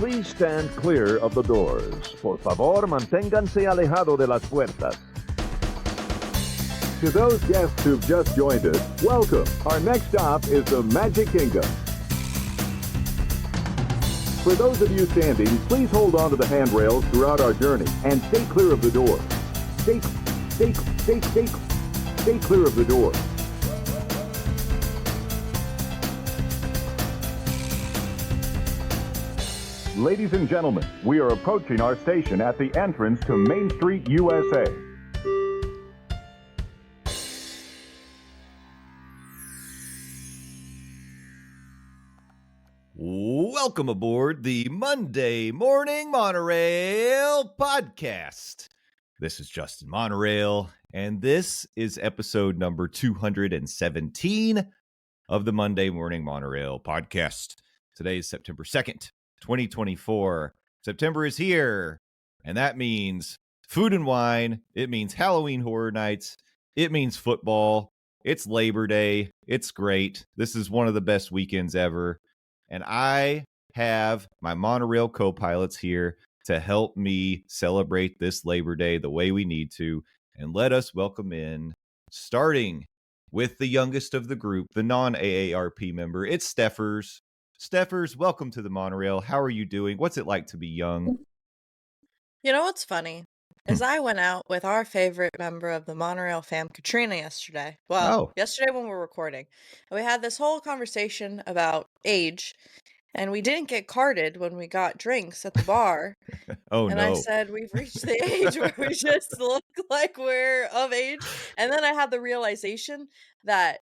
please stand clear of the doors. Por favor, manténganse alejado de las puertas. To those guests who've just joined us, welcome. Our next stop is the Magic Kingdom. For those of you standing, please hold on to the handrails throughout our journey and stay clear of the door. Stay clear of the door. Ladies and gentlemen, we are approaching our station at the entrance to Main Street, USA. Welcome aboard the Monday Morning Monorail podcast. This is Justin Monorail, and this is episode number 217 of the Monday Morning Monorail podcast. Today is September 2nd, 2024. September is here, and that means food and wine. It means Halloween Horror Nights. It means football. It's Labor Day. It's great. This is one of the best weekends ever. And I have my monorail co-pilots here to help me celebrate this Labor Day the way we need to. And let us welcome in, starting with the youngest of the group, the non-AARP member. It's Stephers. Stephers, welcome to the monorail. How are you doing? What's it like to be young? You know what's funny? Is I went out with our favorite member of the monorail fam, Katrina, yesterday. Well, yesterday when we were recording. And we had this whole conversation about age, and we didn't get carded when we got drinks at the bar. And I said, we've reached the age where we just look like we're of age. And then I had the realization that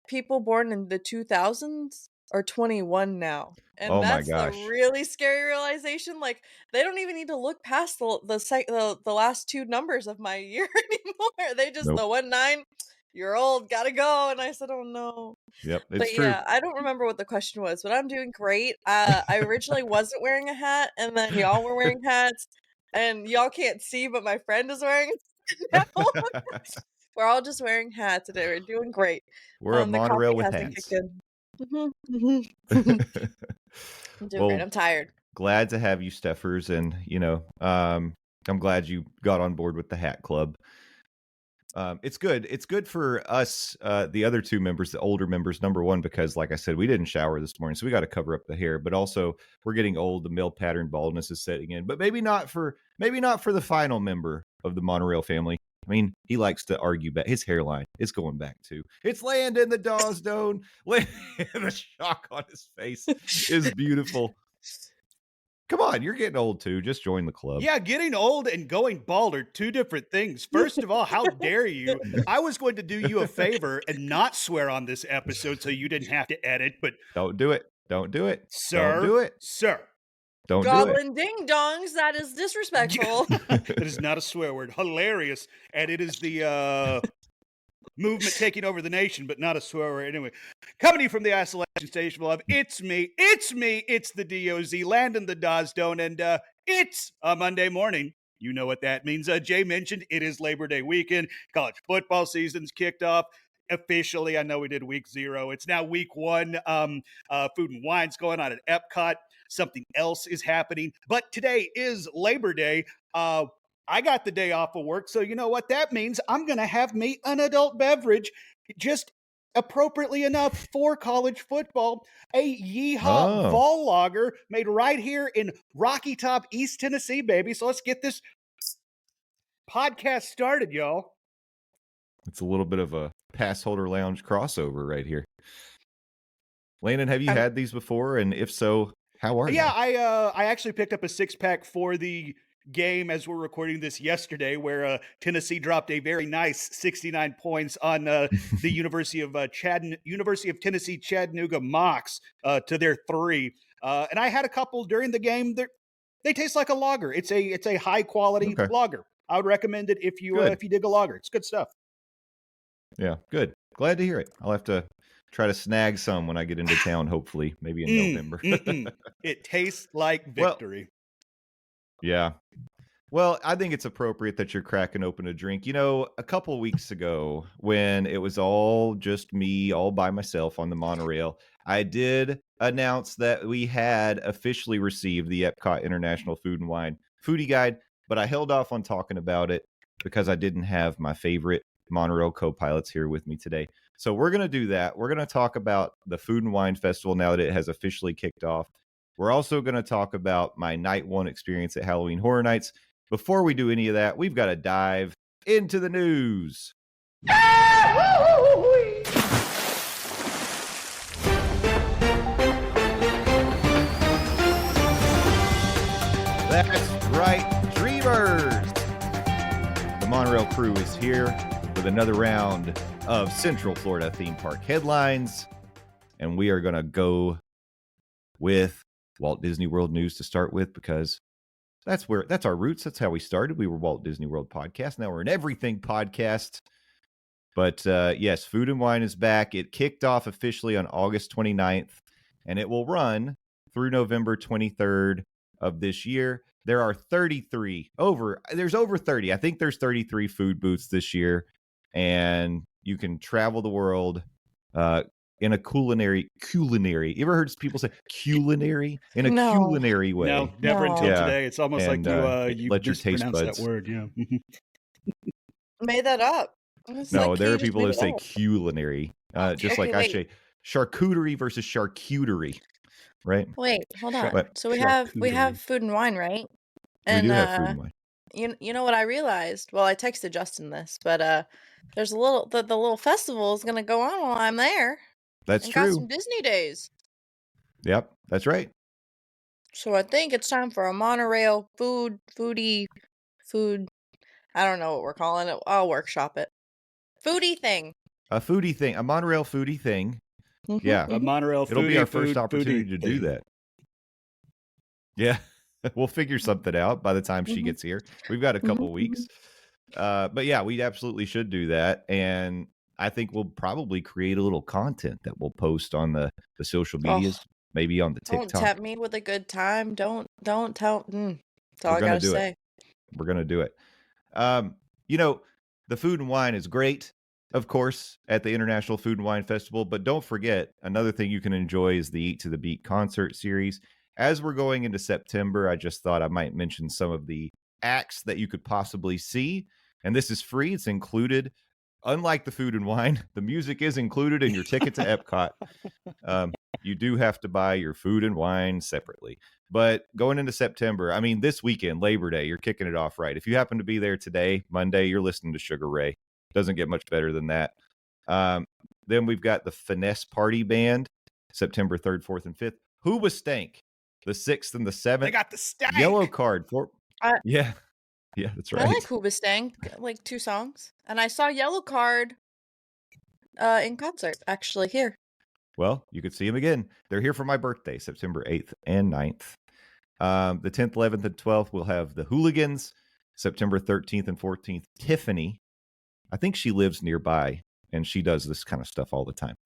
people born in the 2000s are 21 now. And that's the really scary realization. Like, they don't even need to look past the last two numbers of my year anymore. They just, the 19, you're old, gotta go. And I said, oh no. Yep, it's true. Yeah, I don't remember what the question was, but I'm doing great. I originally wasn't wearing a hat, and then y'all were wearing hats, and y'all can't see, but my friend is wearing a hat. We're all just wearing hats, and we're doing great. We're a monorail with hats. I'm doing great. I'm tired. Glad to have you, Stephers, and I'm glad you got on board with the hat club. It's good. It's good for us, the other two members, the older members. Number one, because like I said, we didn't shower this morning, so we got to cover up the hair. But also, we're getting old. The male pattern baldness is setting in. But maybe not for the final member of the monorail family. I mean, he likes to argue back. His hairline is going back too. It's Landon the Dawsdone. The shock on his face is beautiful. Come on, you're getting old too. Just join the club. Yeah, getting old and going bald are two different things. First of all, how dare you? I was going to do you a favor and not swear on this episode so you didn't have to edit, but... Don't do it. Don't do it. Sir. Don't do it. Sir. Don't Goblin do it. ding dongs, that is disrespectful. It is not a swear word. Hilarious. And it is the movement taking over the nation, but not a swear word. Anyway, coming to you from the Isolation Station of Love, it's me, it's the DOZ, Landon the Dawsdone, and it's a Monday morning. You know what that means. Jay mentioned it is Labor Day weekend. College football season's kicked off. Officially, I know we did week 0. It's now week 1. Food and wine's going on at Epcot. Something else is happening. But today is Labor Day. I got the day off of work, so you know what that means? I'm going to have me an adult beverage, just appropriately enough for college football. A Yeehaw Vol Lager made right here in Rocky Top, East Tennessee, baby. So let's get this podcast started, y'all. It's a little bit of a Pass Holder Lounge crossover right here. Landon, have you had these before? And if so, how are you? Yeah, I actually picked up a 6-pack for the game as we're recording this yesterday, where Tennessee dropped a very nice 69 points on the University of Tennessee Chattanooga Mocs to their 3. And I had a couple during the game. They taste like a lager. It's a high quality lager. I would recommend it if you dig a lager. It's good stuff. Yeah, good. Glad to hear it. I'll have to try to snag some when I get into town, hopefully, maybe in November. It tastes like victory. Yeah. Well, I think it's appropriate that you're cracking open a drink. You know, a couple weeks ago when it was all just me, all by myself on the monorail, I did announce that we had officially received the Epcot International Food and Wine Foodie Guide, but I held off on talking about it because I didn't have my favorite monorail co-pilots here with me today. So we're going to do that. We're going to talk about the Food and Wine Festival now that it has officially kicked off. We're also going to talk about my night one experience at Halloween Horror Nights. Before we do any of that, we've got to dive into the news. That's right, Dreamers! The Monorail crew is here with another round of Central Florida theme park headlines, and we are going to go with Walt Disney World news to start with because that's our roots. That's how we started. We were Walt Disney World podcast. Now we're an everything podcast. But yes, Food and Wine is back. It kicked off officially on August 29th, and it will run through November 23rd of this year. There are there's over 30. I think there's 33 food booths this year, and you can travel the world in a culinary. You ever heard people say culinary? In a culinary way. No, never until today. It's almost like you let your taste buds. that word. Yeah. Made that up. No, there are people who say culinary, just like I say charcuterie versus charcuterie, right? Wait, hold on. So we have Food and Wine, right? And we do have Food and Wine. You know what I realized? Well, I texted Justin this, but there's the little festival is gonna go on while I'm there. That's true. Got some Disney days. Yep, that's right. So I think it's time for a monorail food. I don't know what we're calling it. I'll workshop it. Foodie thing. A monorail foodie thing. Mm-hmm, Yeah, a monorail. It'll be our first opportunity to do that. Yeah, we'll figure something out by the time she gets here. We've got a couple weeks, but yeah, we absolutely should do that, and I think we'll probably create a little content that we'll post on the social medias, maybe on the TikTok. Don't tempt me with a good time. Don't tell. That's all I gotta say. We're gonna do it. The Food and Wine is great, of course, at the International Food and Wine Festival, but don't forget, another thing you can enjoy is the Eat to the Beat concert series. As we're going into September, I just thought I might mention some of the acts that you could possibly see, and this is free. It's included. Unlike the Food and Wine, the music is included in your ticket to Epcot. You do have to buy your food and wine separately. But going into September, I mean, this weekend, Labor Day, you're kicking it off right. If you happen to be there today, Monday, you're listening to Sugar Ray. Doesn't get much better than that. Then we've got the Finesse Party Band, September 3rd, 4th, and 5th. Hoobastank, the 6th and the 7th. They got the stank. Yellow Card. Yeah, that's right. I like Hoobastank, like 2 songs. And I saw Yellow Card in concert, actually, here. Well, you could see them again. They're here for my birthday, September 8th and 9th. The 10th, 11th, and 12th, we'll have the Hooligans, September 13th and 14th. Tiffany, I think she lives nearby, and she does this kind of stuff all the time.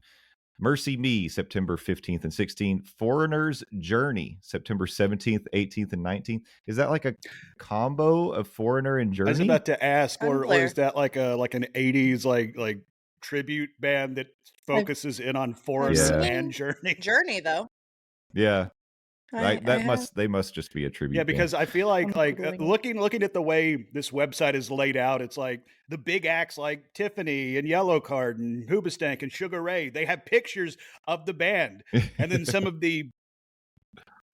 Mercy Me, September 15th and 16th. Foreigner's Journey, September 17th, 18th, and 19th. Is that like a combo of Foreigner and Journey? I was about to ask, or is that like an 80s like tribute band that focuses in on Foreigner and Journey? Journey, though. Yeah. They must just be a tribute. Yeah, because band. I feel like looking at the way this website is laid out, it's like the big acts like Tiffany and Yellow Card and Hoobastank and Sugar Ray. They have pictures of the band, and then some of the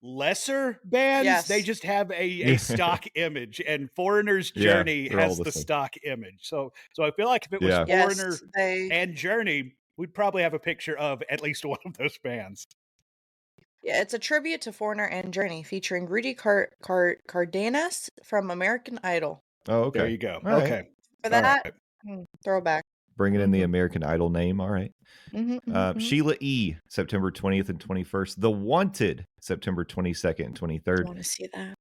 lesser bands, they just have a stock image, and Foreigner's Journey has the stock image. So I feel like if it was Foreigner and Journey, we'd probably have a picture of at least one of those bands. Yeah, it's a tribute to Foreigner and Journey featuring Rudy Cardenas from American Idol. Oh, okay. There you go. All okay. Right. For that, throwback. Bringing in the American Idol name. All right. Sheila E., September 20th and 21st. The Wanted, September 22nd and 23rd. I want to see that.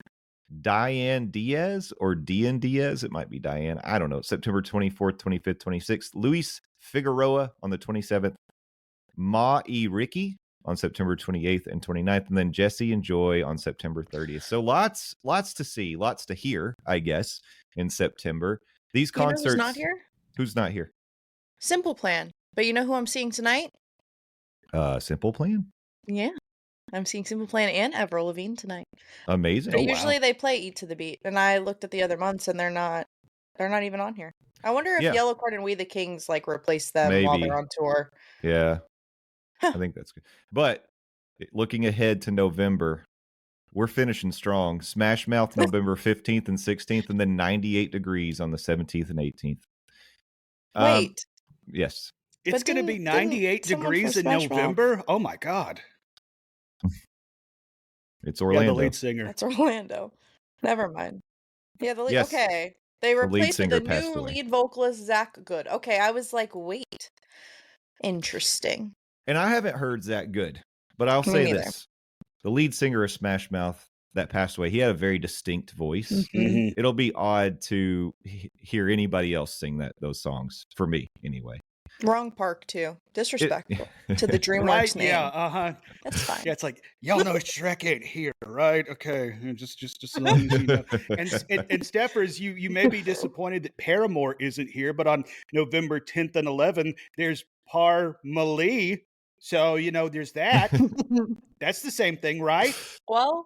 Diane Diaz or Dian Diaz. It might be Diane. I don't know. September 24th, 25th, 26th. Luis Figueroa on the 27th. Ma E. Ricky on September 28th and 29th, and then Jesse and Joy on September 30th. So lots to see, lots to hear, I guess, in September. These concerts. Who's not here? Who's not here? Simple Plan. But you know who I'm seeing tonight? Simple Plan? Yeah. I'm seeing Simple Plan and Avril Lavigne tonight. Amazing. But usually they play Eat to the Beat, and I looked at the other months and they're not even on here. I wonder if Yellow Card and We the Kings like replace them while they're on tour. Yeah. I think that's good. But looking ahead to November, we're finishing strong. Smash Mouth November 15th and 16th, and then 98 Degrees on the 17th and 18th. Wait. Yes. It's going to be 98 degrees in November? Oh, my God. It's Orlando. Yeah, the lead singer. That's Orlando. Never mind. Yeah, the lead. Yes. Okay. They replaced with a new lead vocalist, Zach Good. Okay, I was like, wait. Interesting. And I haven't heard Zach Good, but I'll say this. The lead singer of Smash Mouth that passed away, he had a very distinct voice. Mm-hmm. It'll be odd to hear anybody else sing those songs, for me anyway. Wrong park, too. Disrespectful to the DreamWorks name. Yeah, uh-huh. That's fine. Yeah, it's like, y'all know Shrek ain't here, right? Okay, just so long as you know. And Stephers, you may be disappointed that Paramore isn't here, but on November 10th and 11th, there's Parmalee. So, there's that. That's the same thing, right? Well,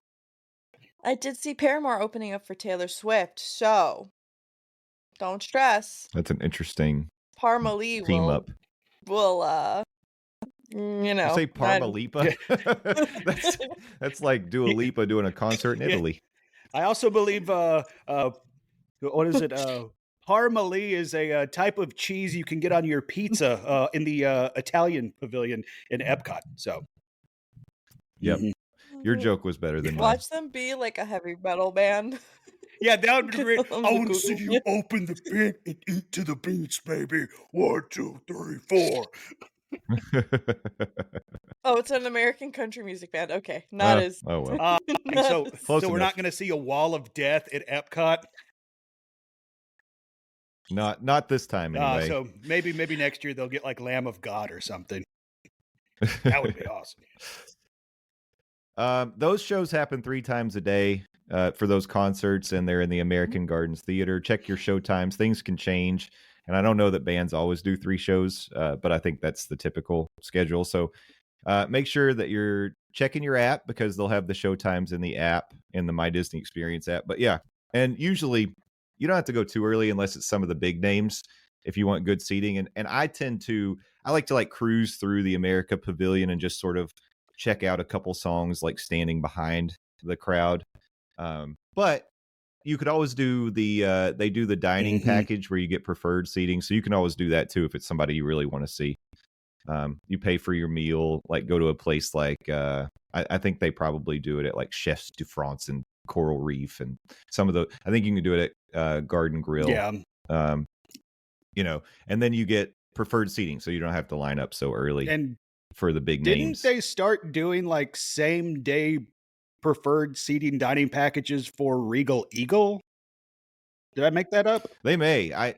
I did see Paramore opening up for Taylor Swift, so don't stress. That's an interesting Parmalee team up. Will You say Parmalipa? that's like Dua Lipa doing a concert in Italy. I also believe what is it? Parmalee is a type of cheese you can get on your pizza in the Italian pavilion in Epcot. So, yep, your joke was better than mine. Watch them be like a heavy metal band. Yeah, that would be great. I want to see you open the bin and eat to the beats, baby. 1, 2, 3, 4. Oh, it's an American country music band. Okay, not as. Oh well. So we're not going to see a wall of death at Epcot. Not this time anyway. So maybe next year they'll get like Lamb of God or something. That would be awesome. Those shows happen 3 times a day for those concerts, and they're in the American Gardens Theater. Check your show times. Things can change, and I don't know that bands always do 3 shows, but I think that's the typical schedule. So make sure that you're checking your app, because they'll have the show times in the app, in the My Disney Experience app. But yeah, and usually you don't have to go too early unless it's some of the big names if you want good seating. And I like to cruise through the America Pavilion and just sort of check out a couple songs, like standing behind the crowd. But you could always do they do the dining package where you get preferred seating. So you can always do that too if it's somebody you really want to see. You pay for your meal, like go to a place like I think they probably do it at like Chefs de France and Coral Reef, and some of the, I think you can do it at Garden Grill. Yeah. And then you get preferred seating, so you don't have to line up so early and for the big names. Didn't they start doing like same day preferred seating dining packages for Regal Eagle? Did I make that up? They may. I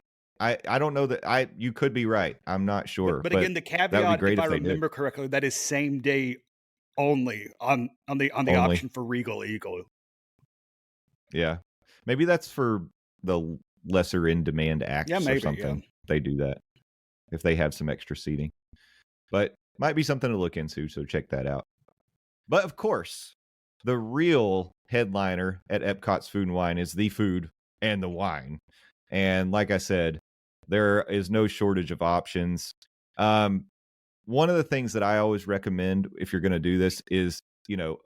don't know that you could be right. I'm not sure. But again, the caveat, if I remember correctly, that is same day only on the option for Regal Eagle. Yeah. Maybe that's for the lesser in demand acts or something. Yeah. They do that if they have some extra seating. But might be something to look into, so check that out. But of course, the real headliner at Epcot's Food and Wine is the food and the wine. And like I said, there is no shortage of options. One of the things that I always recommend if you're going to do this is,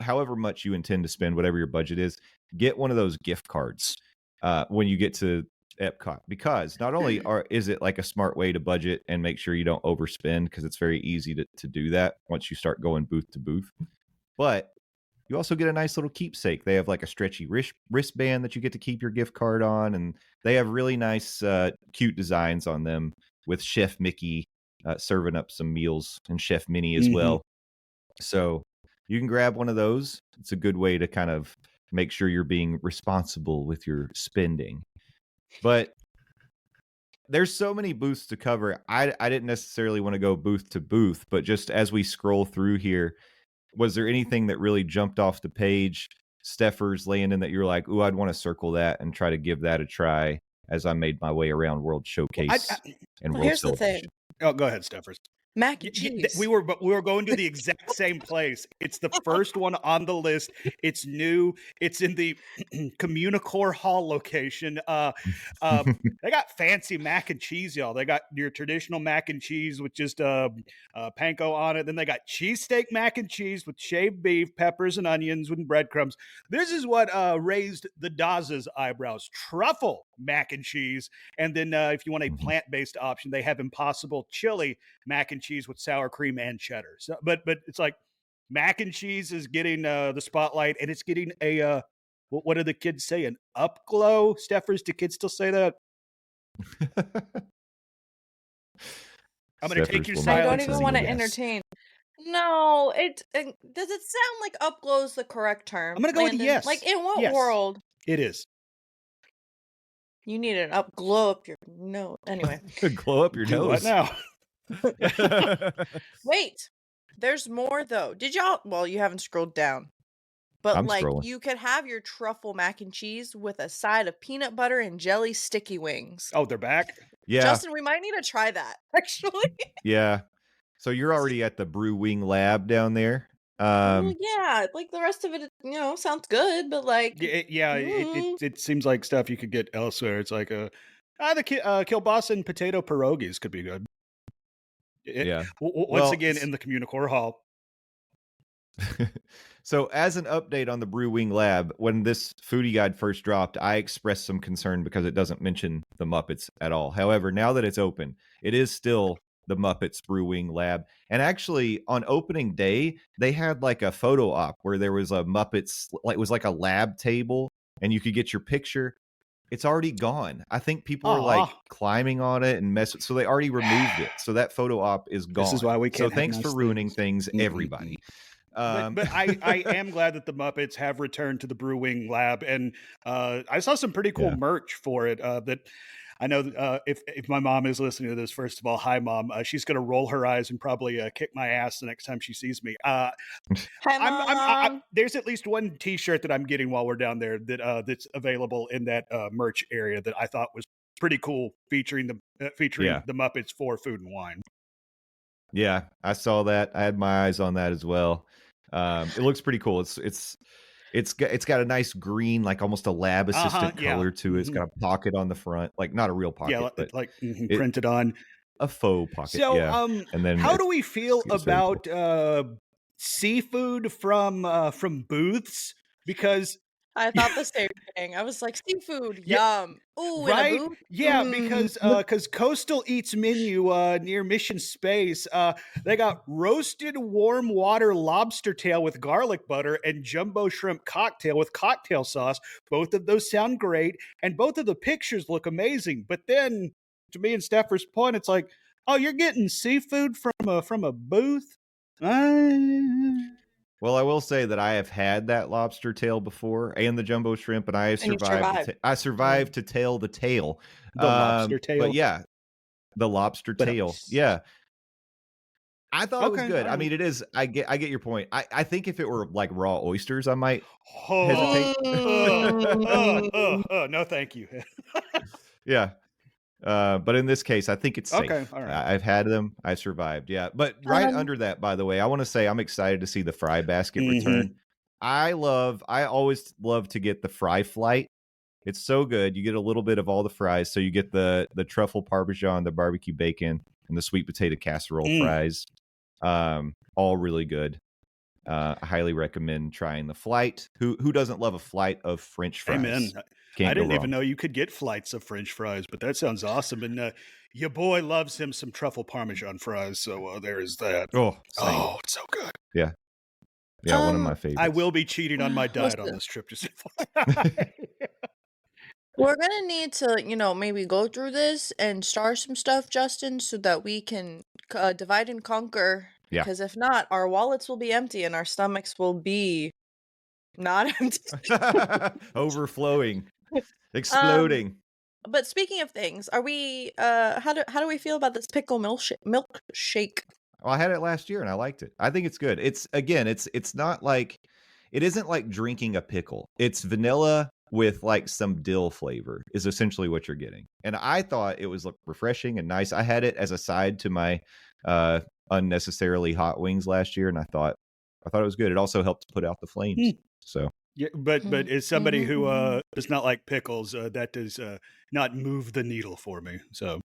however much you intend to spend, whatever your budget is, get one of those gift cards when you get to Epcot, because not only is it like a smart way to budget and make sure you don't overspend, because it's very easy to do that once you start going booth to booth, but you also get a nice little keepsake. They have like a stretchy wristband that you get to keep your gift card on, and they have really nice, cute designs on them with Chef Mickey serving up some meals, and Chef Minnie as well. So you can grab one of those. It's a good way to kind of make sure you're being responsible with your spending. But there's so many booths to cover. I didn't necessarily want to go booth to booth, but just as we scroll through here, was there anything that really jumped off the page, Stephers, Landon, that you're like, ooh, I'd want to circle that and try to give that a try as I made my way around World Showcase and World Here's the thing. Oh, go ahead, Stephers. Mac and cheese. We were going to the exact same place. It's the first one on the list. It's new. It's in the Communicore Hall location. They got fancy mac and cheese, y'all. They got your traditional mac and cheese with just panko on it. Then they got cheesesteak mac and cheese with shaved beef, peppers, and onions with breadcrumbs. This is what raised the Daz's eyebrows. Truffle mac and cheese. And then if you want a plant-based option, they have Impossible Chili mac and cheese with sour cream and cheddar. So, but it's like mac and cheese is getting the spotlight, and it's getting a what do the kids say? An upglow. Stephers, do kids still say that? I'm going to take your silence. I don't even want to entertain. No, does it sound like upglow is the correct term? I'm going to go with yes. Like in what world? It is. You need an glow up your nose. Anyway. Glow up your nose. What now? Wait, there's more though. Did y'all? Well, you haven't scrolled down, but I'm scrolling. You could have your truffle mac and cheese with a side of peanut butter and jelly sticky wings. Oh, they're back. Yeah, Justin, we might need to try that actually. Yeah, so you're already at the Brewing lab down there. Well, yeah, like the rest of it, sounds good, but like, it seems like stuff you could get elsewhere. It's like the kielbasa and potato pierogies could be good. Once again in the Communicore Hall. So as an update on the Brewing lab, when this foodie guide first dropped, I expressed some concern because it doesn't mention the Muppets at all. However, now that it's open, it is still the Muppets Brewing lab. And actually on opening day, they had like a photo op where there was a Muppets, like it was like a lab table and you could get your picture. It's already gone. I think people are like climbing on it and messing. So they already removed it. So that photo op is gone. This is why we can't. So thanks for ruining things, everybody. But I am glad that the Muppets have returned to the Brewing lab, and I saw some pretty cool merch for it. That I know if my mom is listening to this, first of all, hi mom. She's going to roll her eyes and probably kick my ass the next time she sees me. Hi mom. There's at least one T-shirt that I'm getting while we're down there that's available in that merch area that I thought was pretty cool, featuring the Muppets for Food and Wine. Yeah, I saw that. I had my eyes on that as well. It looks pretty cool. It's got a nice green, like almost a lab assistant color to it. It's got a pocket on the front, like not a real pocket, but like printed on a faux pocket. So, and then how do we feel about seafood from booths? Because I thought the same thing. I was like, seafood, yum. Ooh, right? In a booth? Yeah, because Coastal Eats menu near Mission Space, they got roasted warm water lobster tail with garlic butter and jumbo shrimp cocktail with cocktail sauce. Both of those sound great, and both of the pictures look amazing. But then, to me and Stepher's point, it's like, oh, you're getting seafood from a booth? Well, I will say that I have had that lobster tail before and the jumbo shrimp, and I survived. I survived to tail the tail. The lobster tail. But yeah, the lobster tail. Yeah. I thought it was good. I mean, it is. I get your point. I think if it were like raw oysters, I might hesitate. No, thank you. Yeah. But in this case, I think it's safe. Okay, all right. I've had them. I survived. Yeah. But right under that, by the way, I want to say I'm excited to see the fry basket return. I always love to get the fry flight. It's so good. You get a little bit of all the fries. So you get the truffle parmesan, the barbecue bacon, and the sweet potato casserole fries. All really good. I highly recommend trying the flight. Who doesn't love a flight of French fries? Amen. I didn't even know you could get flights of French fries, but that sounds awesome. And your boy loves him some truffle parmesan fries. So there is that. Oh, it's so good. Yeah. Yeah, one of my favorites. I will be cheating on my diet on this trip. Just We're going to need to, maybe go through this and star some stuff, Justin, so that we can divide and conquer. Yeah. Because if not, our wallets will be empty and our stomachs will be not empty. Overflowing. Exploding. But speaking of things, are we how do we feel about this pickle milkshake? Well, I had it last year and I liked it. I think it's good. It's not like, it isn't like drinking a pickle. It's vanilla with like some dill flavor is essentially what you're getting. And I thought it was refreshing and nice. I had it as a side to my unnecessarily hot wings last year, and I thought it was good. It also helped put out the flames. So yeah, but as somebody who does not like pickles, that does not move the needle for me. So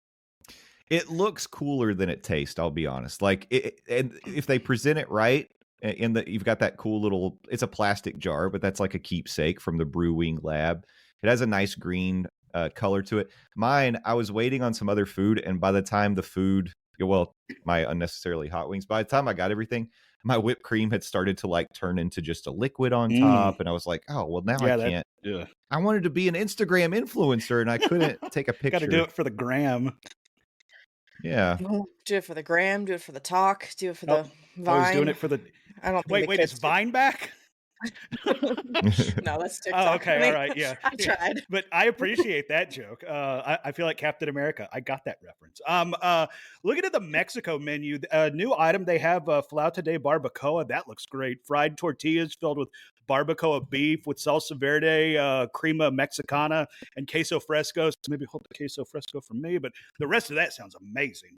it looks cooler than it tastes. I'll be honest. Like, and if they present it right, you've got that cool little. It's a plastic jar, but that's like a keepsake from the Brewing lab. It has a nice green color to it. Mine, I was waiting on some other food, and by the time the food, well, my unnecessarily hot wings, by the time I got everything, my whipped cream had started to like turn into just a liquid on top, and I was like, oh well, now I can't. I wanted to be an Instagram influencer, and I couldn't take a picture. Got to do it for the gram. Yeah, do it for the gram, do it for the talk, do it for the Vine. I was doing it for the. I don't think wait, is Vine back? No, that's TikTok. Oh, okay, all right, yeah. I tried, but I appreciate that joke. I feel like Captain America. I got that reference. Looking at the Mexico menu, a new item they have flauta de barbacoa. That looks great. Fried tortillas filled with barbacoa beef with salsa verde, crema mexicana, and queso fresco. So maybe hold the queso fresco for me, but the rest of that sounds amazing.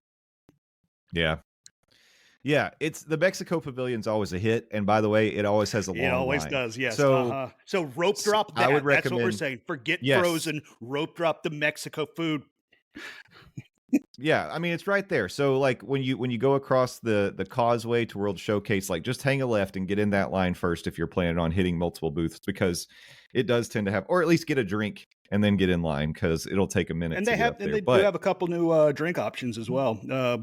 Yeah. Yeah, it's the Mexico Pavilion's always a hit, and by the way, it always has a long line. It always does, yes. So, so rope drop that. I would recommend, that's what we're saying. Forget frozen, rope drop the Mexico food. Yeah, I mean it's right there. So like when you go across the causeway to World Showcase, like just hang a left and get in that line first if you're planning on hitting multiple booths, because it does tend to have, or at least get a drink and then get in line because it'll take a minute. And to they get have, up there. and they do have a couple new drink options as well. A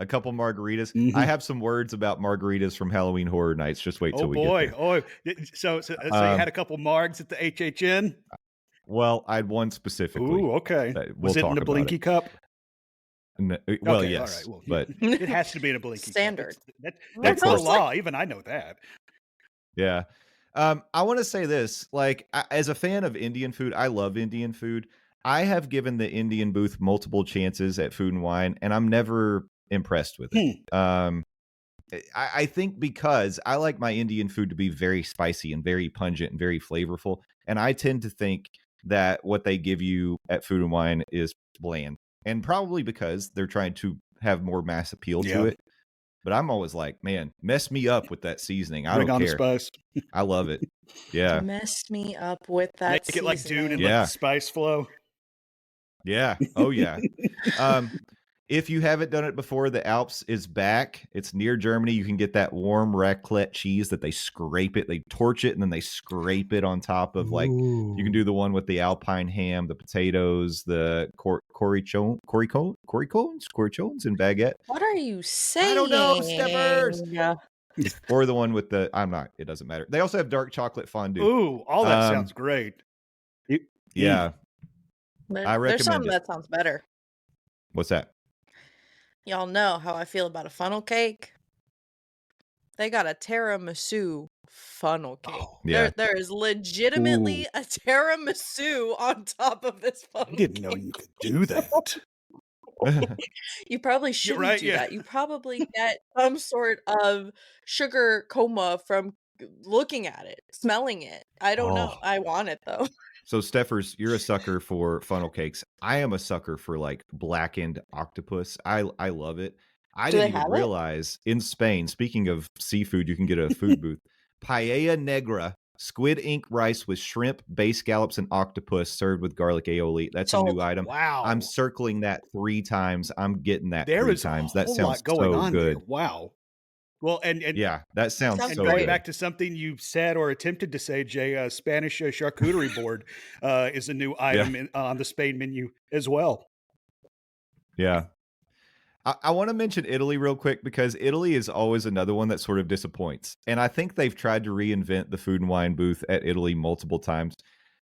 couple margaritas. I have some words about margaritas from Halloween Horror Nights. Just wait till we get there. So you had a couple margs at the HHN? Well, I had one specifically. Ooh, okay. Was it in the Blinky cup? No, well, okay, yes, all right. Well, but it has to be in a Blinky standard. That's the law. Even I know that. Yeah. I want to say this, like, as a fan of Indian food, I love Indian food. I have given the Indian booth multiple chances at Food and Wine, and I'm never impressed with it. I think because I like my Indian food to be very spicy and very pungent and very flavorful, and I tend to think that what they give you at Food and Wine is bland, and probably because they're trying to have more mass appeal to it. But I'm always like, man, mess me up with that seasoning. I don't care. Bring on the spice. I love it. Yeah. Mess me up with that Make seasoning. it like Dune and let the spice flow. Yeah. Oh, yeah. If you haven't done it before, the Alps is back. It's near Germany. You can get that warm raclette cheese that they scrape it. They torch it and then they scrape it on top of like, you can do the one with the Alpine ham, the potatoes, the cornichons and baguette. What are you saying? I don't know, Stephers. Yeah. Or the one with the, it doesn't matter. They also have dark chocolate fondue. Ooh, all that sounds great. Yeah. I recommend there's something that sounds better. What's that? Y'all know how I feel about a funnel cake. They got a tiramisu funnel cake. Oh, yeah. There is legitimately a tiramisu on top of this funnel cake. I didn't know you could do that. You probably shouldn't do that. You probably get some sort of sugar coma from looking at it, smelling it. I don't know. I want it though. So Stephers, you're a sucker for funnel cakes. I am a sucker for like blackened octopus. I love it. I didn't even realize in Spain, speaking of seafood, you can get a food booth. Paella negra, squid ink rice with shrimp, bay scallops, and octopus served with garlic aioli. That's a new item. Wow. I'm circling that 3 times. I'm getting that there 3 times. That sounds going so on good. There. Wow. Well, and yeah, that sounds so going good. Back to something you said or attempted to say, Jay, Spanish charcuterie board is a new item on the Spain menu as well. Yeah. I want to mention Italy real quick because Italy is always another one that sort of disappoints. And I think they've tried to reinvent the Food and Wine booth at Italy multiple times.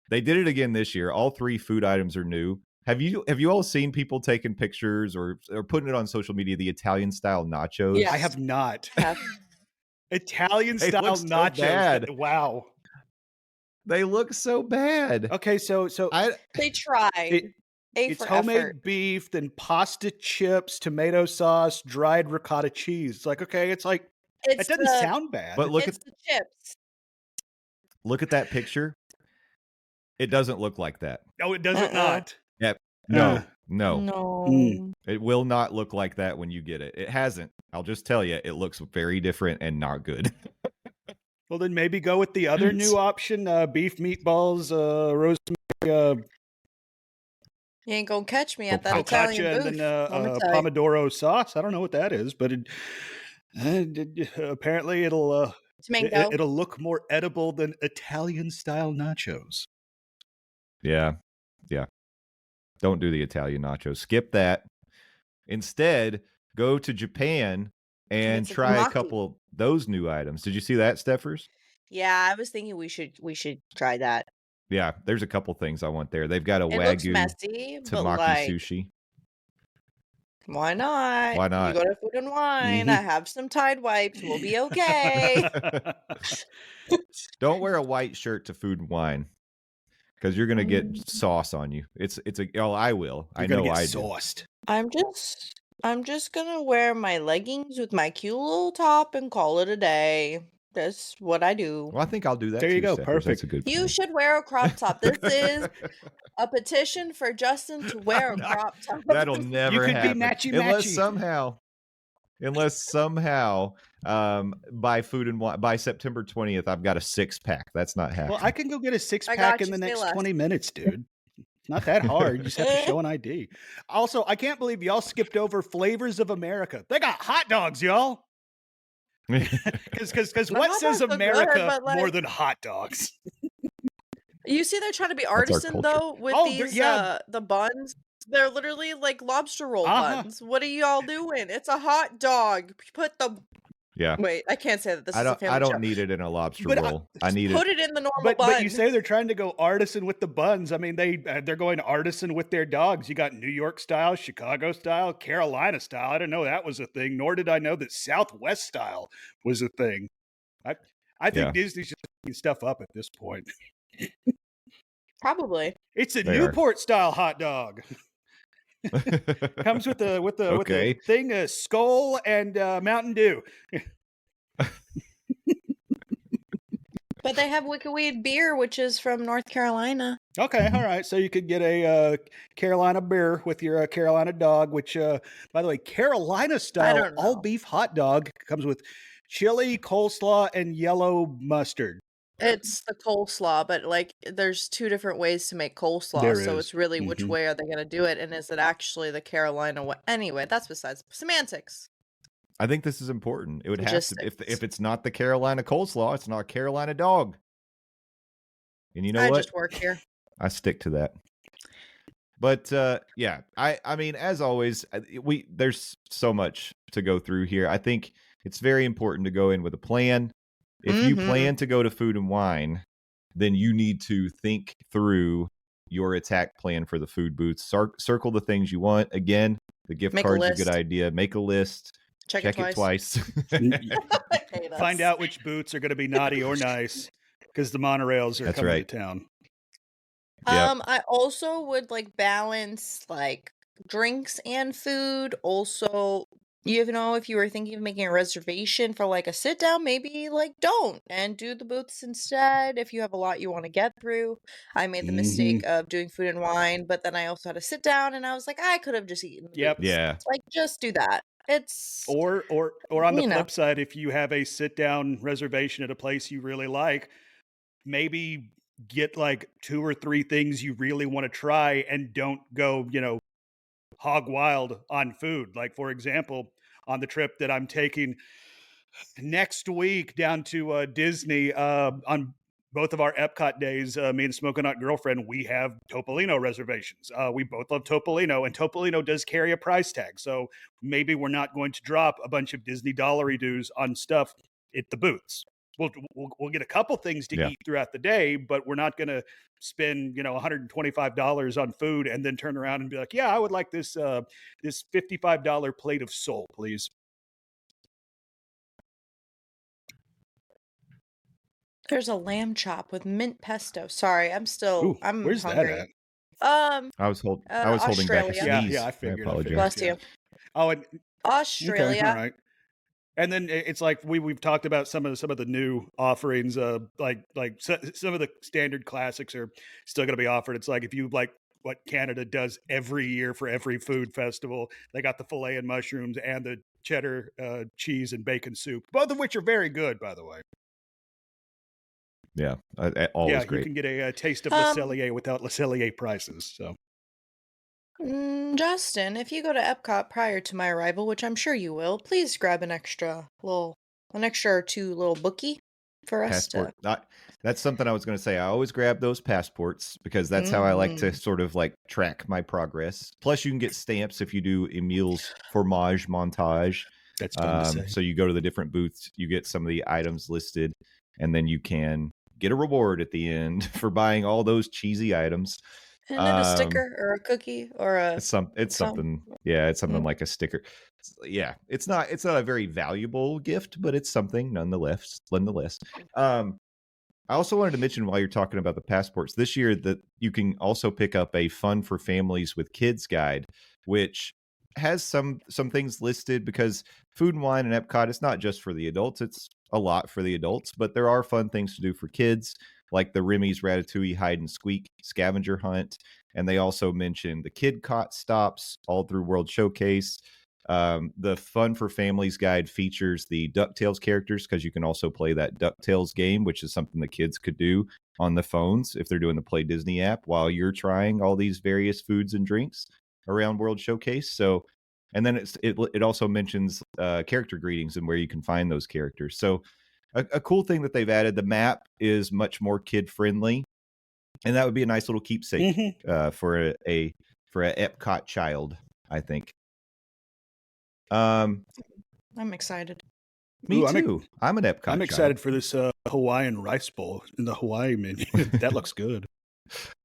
They did it again this year. All 3 food items are new. Have you all seen people taking pictures or putting it on social media, the Italian style nachos? Yes. I have not. Italian style nachos. So bad. Wow. They look so bad. Okay, so they tried. It's homemade beef, then pasta chips, tomato sauce, dried ricotta cheese. It's like, okay, it doesn't sound bad. But look at the chips. Look at that picture. It doesn't look like that. No, it doesn't not. Yeah. No. No. It will not look like that when you get it. It hasn't. I'll just tell you, it looks very different and not good. Well, then maybe go with the other new option: beef meatballs, rosemary, You ain't gonna catch me at that focaccia, Italian booth. and then pomodoro sauce. I don't know what that is, but apparently it'll look more edible than Italian style nachos. Yeah. Don't do the Italian nachos. Skip that. Instead, go to Japan and try a couple of those new items. Did you see that, Stephers? Yeah, I was thinking we should try that. Yeah, there's a couple things I want there. They've got a It looks Wagyu messy, but tamaki sushi. Why not? Why not? You go to Food and Wine. I have some Tide wipes. We'll be okay. Don't wear a white shirt to Food and Wine because you're gonna get sauce on you. I will. You're I know get I sauced. I'm just gonna wear my leggings with my cute little top and call it a day. That's what I do. Well, I think I'll do that. There you go. Stephers. Perfect. That's a good You plan. should wear a crop top. This is a petition for Justin to wear a crop top. That'll never You could happen. be matchy. Unless somehow by Food and Wine by September 20th, I've got a 6-pack. That's not happening. Well, I can go get a 6-pack in the next 20 minutes, dude. It's not that hard. You just have to show an ID. Also, I can't believe y'all skipped over Flavors of America. They got hot dogs, y'all. Because what says America more than hot dogs? You see, they're trying to be artisan though with these the buns. They're literally like lobster roll buns. What are y'all doing? It's a hot dog. Put the Wait, I can't say that this is a family show. I don't need it in a lobster roll. I need Put it in the normal bun. But you say they're trying to go artisan with the buns. I mean, they're going artisan with their dogs. You got New York style, Chicago style, Carolina style. I didn't know that was a thing, nor did I know that Southwest style was a thing. I think Disney's just making stuff up at this point. Probably. It's a Newport style hot dog. Comes with the thing, Skull and Mountain Dew. But they have Wicked beer, which is from North Carolina. Okay, all right. So you could get a Carolina beer with your Carolina dog, which, by the way, Carolina style all beef hot dog comes with chili, coleslaw, and yellow mustard. It's the coleslaw, but like there's two different ways to make coleslaw, so it's really which way are they going to do it, and is it actually the Carolina way? Anyway, that's besides semantics. I think this is important. It would have to if it's not the Carolina coleslaw, it's not a Carolina dog. And you know what? I just work here. I stick to that. But yeah, I mean, as always, there's so much to go through here. I think it's very important to go in with a plan. If you plan to go to Food and Wine, then you need to think through your attack plan for the food booths. Circle the things you want. Again, the gift card's a good idea. Make a list. Check it twice. Find out which booths are going to be naughty or nice, because the monorails are coming to town. I also would like balance like drinks and food. Also, you know, if you were thinking of making a reservation for like a sit down, maybe like don't and do the booths instead. If you have a lot you want to get through, I made the mistake of doing Food and Wine, but then I also had to sit down, and I was like, I could have just eaten. Yep. Yeah. Like just do that. It's or on the flip side, if you have a sit down reservation at a place you really like, maybe get like 2 or 3 things you really want to try and don't go, hog wild on food. Like, for example, on the trip that I'm taking next week down to Disney, on both of our Epcot days, me and Smoking Hot Girlfriend, we have Topolino reservations. We both love Topolino, and Topolino does carry a price tag. So maybe we're not going to drop a bunch of Disney dollary-doos on stuff at the booths. We'll get a couple things to eat throughout the day, but we're not going to spend $125 on food and then turn around and be like, yeah, I would like this this $55 plate of sole, please. There's a lamb chop with mint pesto. Sorry, I'm where's hungry. That at? I was holding back a sneeze. Yeah, I figured. I apologize. Bless you. Oh, and Australia. Okay, all right. And then it's like we've talked about some of the new offerings, like some of the standard classics are still going to be offered. It's like if you like what Canada does every year for every food festival. They got the filet and mushrooms and the cheddar cheese and bacon soup, both of which are very good, by the way. Yeah, always great. You can get a taste of Le Cellier without Le Cellier prices. So, Justin, if you go to Epcot prior to my arrival, which I'm sure you will, please grab an extra or two little bookie for us passport. That's something I was going to say. I always grab those passports because that's how I like to sort of like track my progress. Plus, you can get stamps if you do Emile's Fromage Montage. That's fun to say. So you go to the different booths, you get some of the items listed, and then you can get a reward at the end for buying all those cheesy items. And then a sticker or a cookie or it's something. Yeah, it's something like a sticker. Yeah, it's not a very valuable gift, but it's something nonetheless. I also wanted to mention while you're talking about the passports this year that you can also pick up a Fun for Families with Kids guide, which has some things listed because Food and Wine and Epcot, it's not just for the adults, it's a lot for the adults, but there are fun things to do for kids, like the Remy's Ratatouille Hide and Squeak scavenger hunt. And they also mentioned the Kid Cot stops all through World Showcase. The Fun for Families guide features the DuckTales characters because you can also play that DuckTales game, which is something the kids could do on the phones if they're doing the Play Disney app while you're trying all these various foods and drinks around World Showcase. So, and then it also mentions character greetings and where you can find those characters. So a cool thing that they've added, the map is much more kid friendly, and that would be a nice little keepsake for a Epcot child, I think. I'm excited. Me too. I'm an Epcot. I'm excited for this Hawaiian rice bowl in the Hawaii menu. That looks good.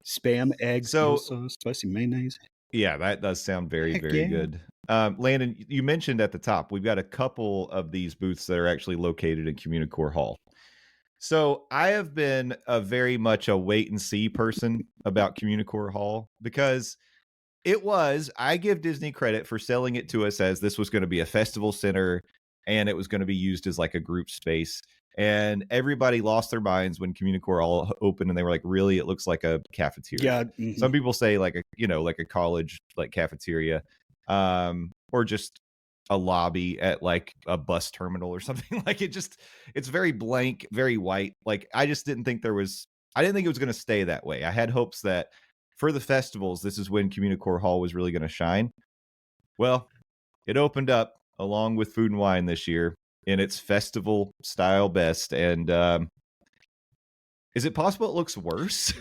Spam, eggs, sauce, spicy mayonnaise. Yeah, that does sound very, very good. Landon, you mentioned at the top, we've got a couple of these booths that are actually located in Communicore Hall. So I have been very much a wait and see person about Communicore Hall because I give Disney credit for selling it to us as this was going to be a festival center and it was going to be used as like a group space. And everybody lost their minds when Communicore all opened and they were like, really, it looks like a cafeteria. Yeah. Some people say like a college like cafeteria, or just a lobby at like a bus terminal or something. Like it's very blank, very white. Like I didn't think it was going to stay that way. I had hopes that for the festivals, this is when Communicore Hall was really going to shine. Well, it opened up along with Food and Wine this year in its festival style best. And is it possible it looks worse?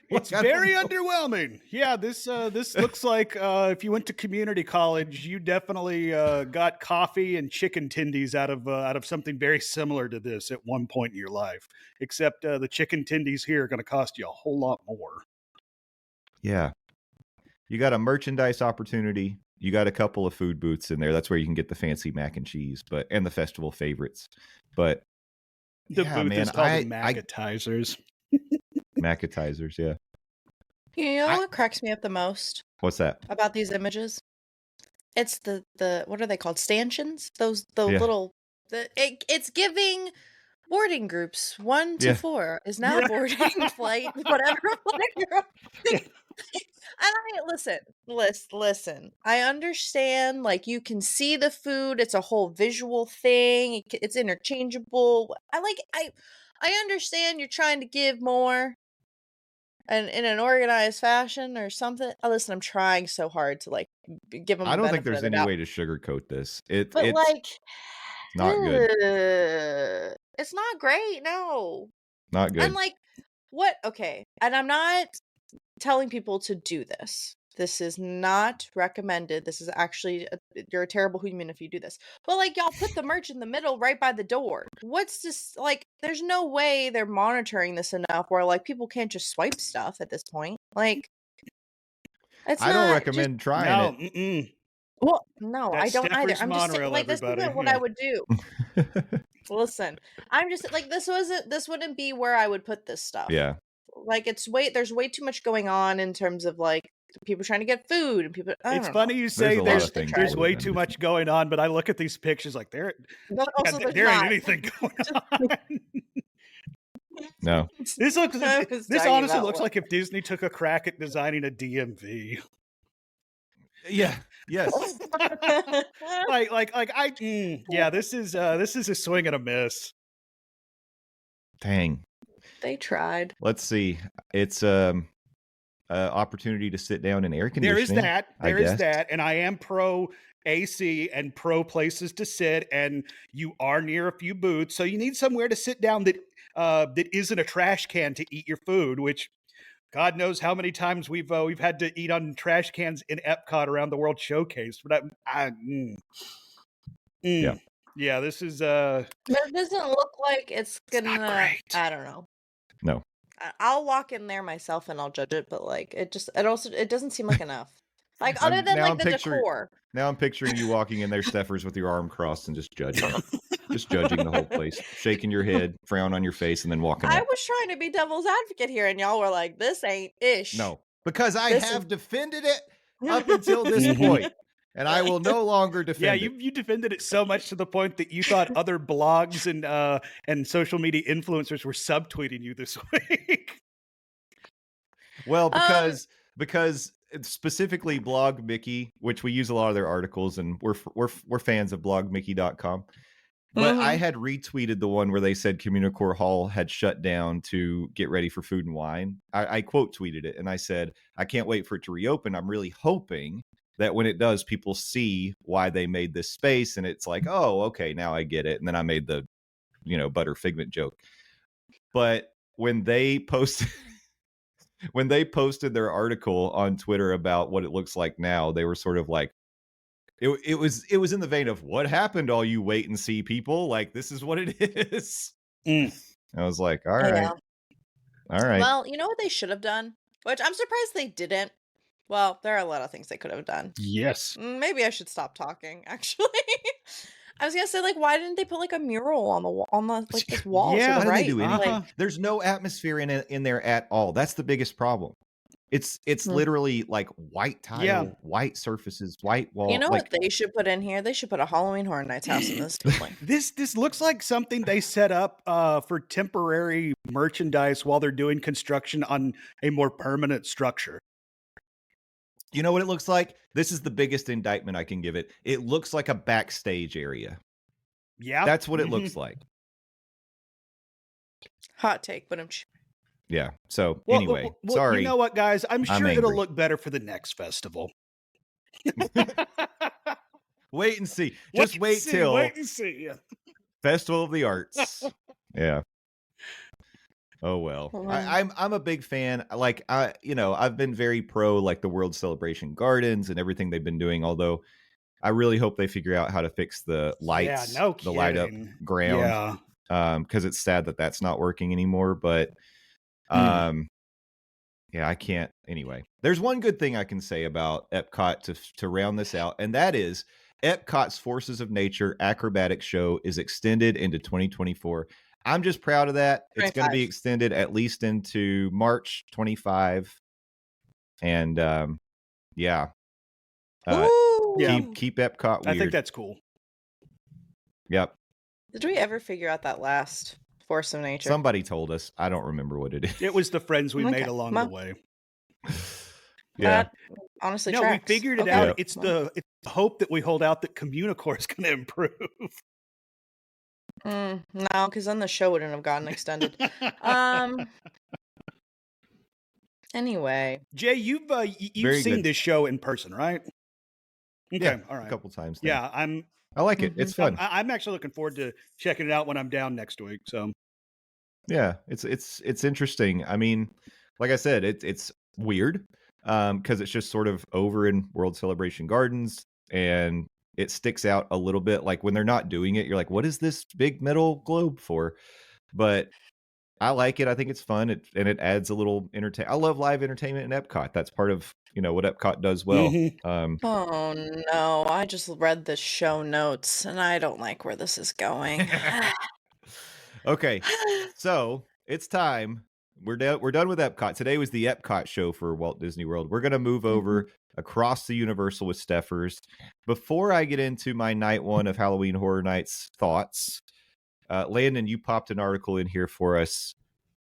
It's very underwhelming. Yeah, this looks like if you went to community college, you definitely got coffee and chicken tendies out of something very similar to this at one point in your life. Except the chicken tendies here are going to cost you a whole lot more. Yeah. You got a merchandise opportunity. You got a couple of food booths in there. That's where you can get the fancy mac and cheese, and the festival favorites. But the booth is called the Macatizers. Macatizers, yeah. You know what cracks me up the most? What's that? About these images? It's the what are they called? Stanchions? Little it's giving boarding groups 1 to 4 is now boarding flight, whatever. And listen. I understand, like, you can see the food. It's a whole visual thing. It's interchangeable. I understand you're trying to give more and in an organized fashion or something. Listen, I'm trying so hard to like give them. I don't think there's any way to sugarcoat this. It's not good. It's not great. No, not good. And like, what? Okay, and I'm not telling people to do this. This is not recommended. This is actually you're a terrible human if you do this. But like, y'all put the merch in the middle right by the door. What's this like? There's no way they're monitoring this enough where like people can't just swipe stuff at this point. Like, I don't recommend trying it. Mm-mm. Well, no, I don't either. I'm just saying, like, this isn't what I would do. Listen, I'm just like, this wouldn't be where I would put this stuff. Yeah. Like, there's way too much going on in terms of like people trying to get food and people. It's funny you say there's way too much going on, but I look at these pictures like there ain't anything going on. No. This honestly looks what? like if Disney took a crack at designing a DMV. Yeah. Yes. This is a swing and a miss. Dang. They tried. Let's see. It's opportunity to sit down in air conditioning. There is that, and I am pro AC and pro places to sit, and you are near a few booths, so you need somewhere to sit down that isn't a trash can to eat your food, which God knows how many times we've had to eat on trash cans in Epcot around the World Showcase. But yeah, this is But it doesn't look like it's gonna. not great. I don't know. No. I'll walk in there myself and I'll judge it, but like it doesn't seem like enough. Like other than like the decor. Now I'm picturing you walking in there, Stephers, with your arm crossed and just judging. Just judging the whole place, shaking your head, frown on your face, and then walking I out. was trying to be devil's advocate here, and y'all were like, "This ain't ish." No, because I have defended it up until this point, and I will no longer defend it. Yeah, you defended it so much to the point that you thought other blogs and social media influencers were subtweeting you this week. Well, because specifically Blog Mickey, which we use a lot of their articles, and we're fans of blogmickey.com. But I had retweeted the one where they said Communicore Hall had shut down to get ready for Food and Wine. I quote tweeted it, and I said, I can't wait for it to reopen. I'm really hoping that when it does, people see why they made this space, and it's like, oh, okay, now I get it. And then I made the, butter figment joke. But when they posted their article on Twitter about what it looks like now, they were sort of like, it was in the vein of, what happened, all you wait and see people? Like, this is what it is. I was like, all right. Well, you know what they should have done? Which I'm surprised they didn't. Well, there are a lot of things they could have done. Yes. Maybe I should stop talking, actually. I was gonna say, like, why didn't they put like a mural on the like this wall? Yeah, to the right? They do anything? There's no atmosphere in there at all. That's the biggest problem. It's literally like white tile, white surfaces, white wall. You know what they should put in here? They should put a Halloween Horror Nights house in this building. This looks like something they set up for temporary merchandise while they're doing construction on a more permanent structure. You know what it looks like? This is the biggest indictment I can give it. It looks like a backstage area. Yeah. That's what it looks like. Hot take, but I'm... Yeah. So anyway, sorry. You know what, guys? I'm sure it'll look better for the next festival. Wait and see. Just wait and see. Festival of the Arts. Yeah. Oh well. I'm a big fan. Like I've been very pro like the World Celebration Gardens and everything they've been doing. Although I really hope they figure out how to fix the lights, the light up ground. Because it's sad that that's not working anymore. But yeah, I can't. Anyway, there's one good thing I can say about Epcot to round this out, and that is Epcot's Forces of Nature acrobatic show is extended into 2024. I'm just proud of that. 25. It's going to be extended at least into March 25. And keep Epcot weird. I think that's cool. Yep. Did we ever figure out that last Force of Nature? Somebody told us. I don't remember what it is. It was the friends we made along the way. Yeah. Honestly, we figured it out. It's the hope that we hold out that Communicore is going to improve. No, because then the show wouldn't have gotten extended. Anyway, Jay, you've seen this show in person, right? Okay, yeah, all right, a couple times now. Yeah, I like it. It's fun. I'm actually looking forward to checking it out when I'm down next week. So, yeah, it's interesting. I mean, like I said, it's weird because it's just sort of over in World Celebration Gardens, and it sticks out a little bit. Like when they're not doing it, you're like, what is this big metal globe for? But I like it. I think it's fun. It adds a little entertainment. I love live entertainment in Epcot. That's part of, what Epcot does well. Oh no, I just read the show notes and I don't like where this is going. Okay. So it's time. We're done with Epcot. Today was the Epcot show for Walt Disney World. We're going to move over across the Universal with Stephers. Before I get into my night one of Halloween Horror Nights thoughts, Landon, you popped an article in here for us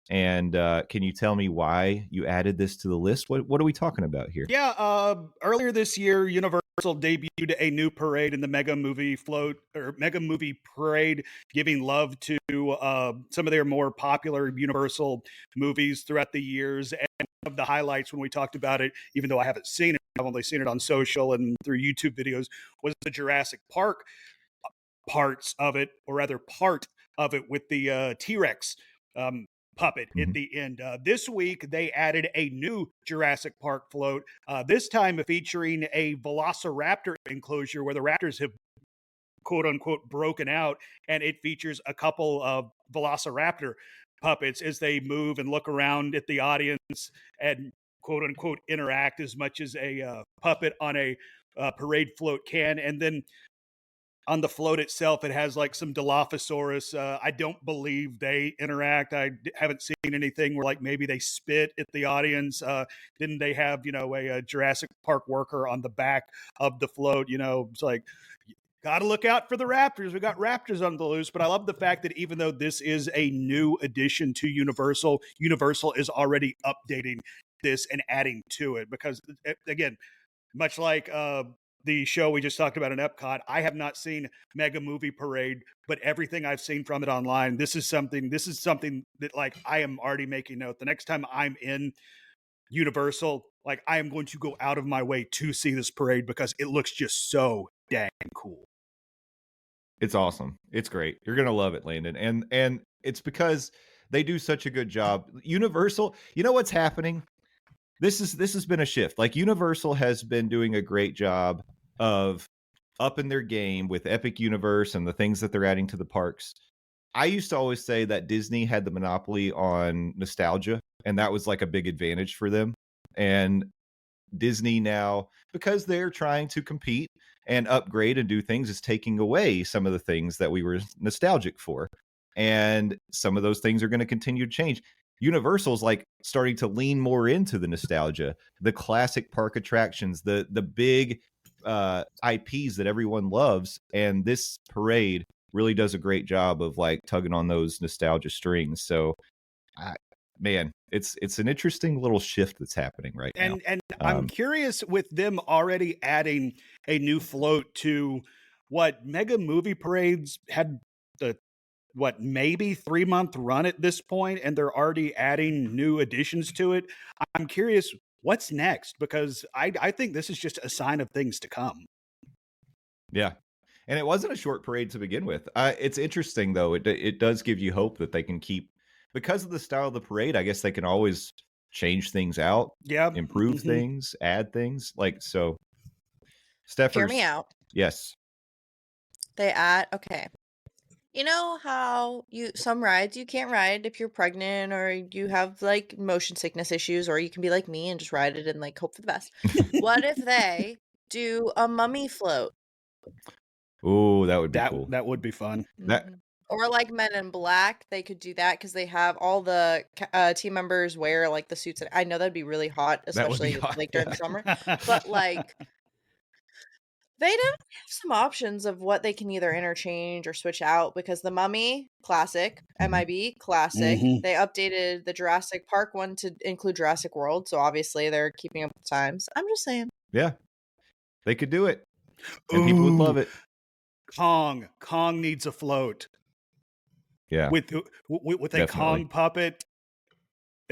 And can you tell me why you added this to the list? What are we talking about here? Yeah, earlier this year, Universal debuted a new parade in the Mega Movie Float or Mega Movie Parade, giving love to some of their more popular Universal movies throughout the years. And one of the highlights when we talked about it, even though I haven't seen it, I've only seen it on social and through YouTube videos, was the Jurassic Park parts of it, or rather part of it with the T-Rex puppet at the end. This week, they added a new Jurassic Park float, this time featuring a velociraptor enclosure where the raptors have quote unquote broken out, and it features a couple of velociraptor puppets as they move and look around at the audience and quote unquote interact as much as a puppet on a parade float can. And then on the float itself, it has like some Dilophosaurus. I don't believe they interact. I haven't seen anything where like maybe they spit at the audience. Didn't they have, a Jurassic Park worker on the back of the float? It's like, got to look out for the raptors. We got raptors on the loose. But I love the fact that even though this is a new addition to Universal, Universal is already updating this and adding to it. Because, again, much like the show we just talked about in Epcot, I have not seen Mega Movie Parade, but everything I've seen from it online, this is something that like I am already making note. The next time I'm in Universal, like I am going to go out of my way to see this parade because it looks just so dang cool. It's awesome. It's great. You're going to love it, Landon. And it's because they do such a good job. Universal, you know what's happening? This has been a shift. Like Universal has been doing a great job of upping their game with Epic Universe and the things that they're adding to the parks. I used to always say that Disney had the monopoly on nostalgia, and that was like a big advantage for them. And Disney now, because they're trying to compete and upgrade and do things, is taking away some of the things that we were nostalgic for. And some of those things are going to continue to change. Universal's like starting to lean more into the nostalgia, the classic park attractions, the big IPs that everyone loves. And this parade really does a great job of like tugging on those nostalgia strings. So man, it's an interesting little shift that's happening right now. And I'm curious with them already adding a new float to what Mega Movie Parades had the maybe 3-month run at this point, and they're already adding new additions to it. I'm curious what's next, because I think this is just a sign of things to come. Yeah. And it wasn't a short parade to begin with. It's interesting though. It does give you hope that they can keep, because of the style of the parade, I guess they can always change things out, improve things, add things. Like, so Stephers. Hear me out. Yes. Okay. You know how some rides you can't ride if you're pregnant or you have like motion sickness issues, or you can be like me and just ride it and like hope for the best. What if they do a mummy float? Oh, that would be cool. That would be fun. Or like Men in Black, they could do that because they have all the team members wear like the suits. I know that'd be really hot, especially like during the summer. But like, they definitely have some options of what they can either interchange or switch out, because the Mummy, classic. MIB, classic. They updated the Jurassic Park one to include Jurassic World, so obviously they're keeping up with times. I'm just saying. Yeah, they could do it, and people would love it. Kong needs a float. Yeah, with a Kong puppet.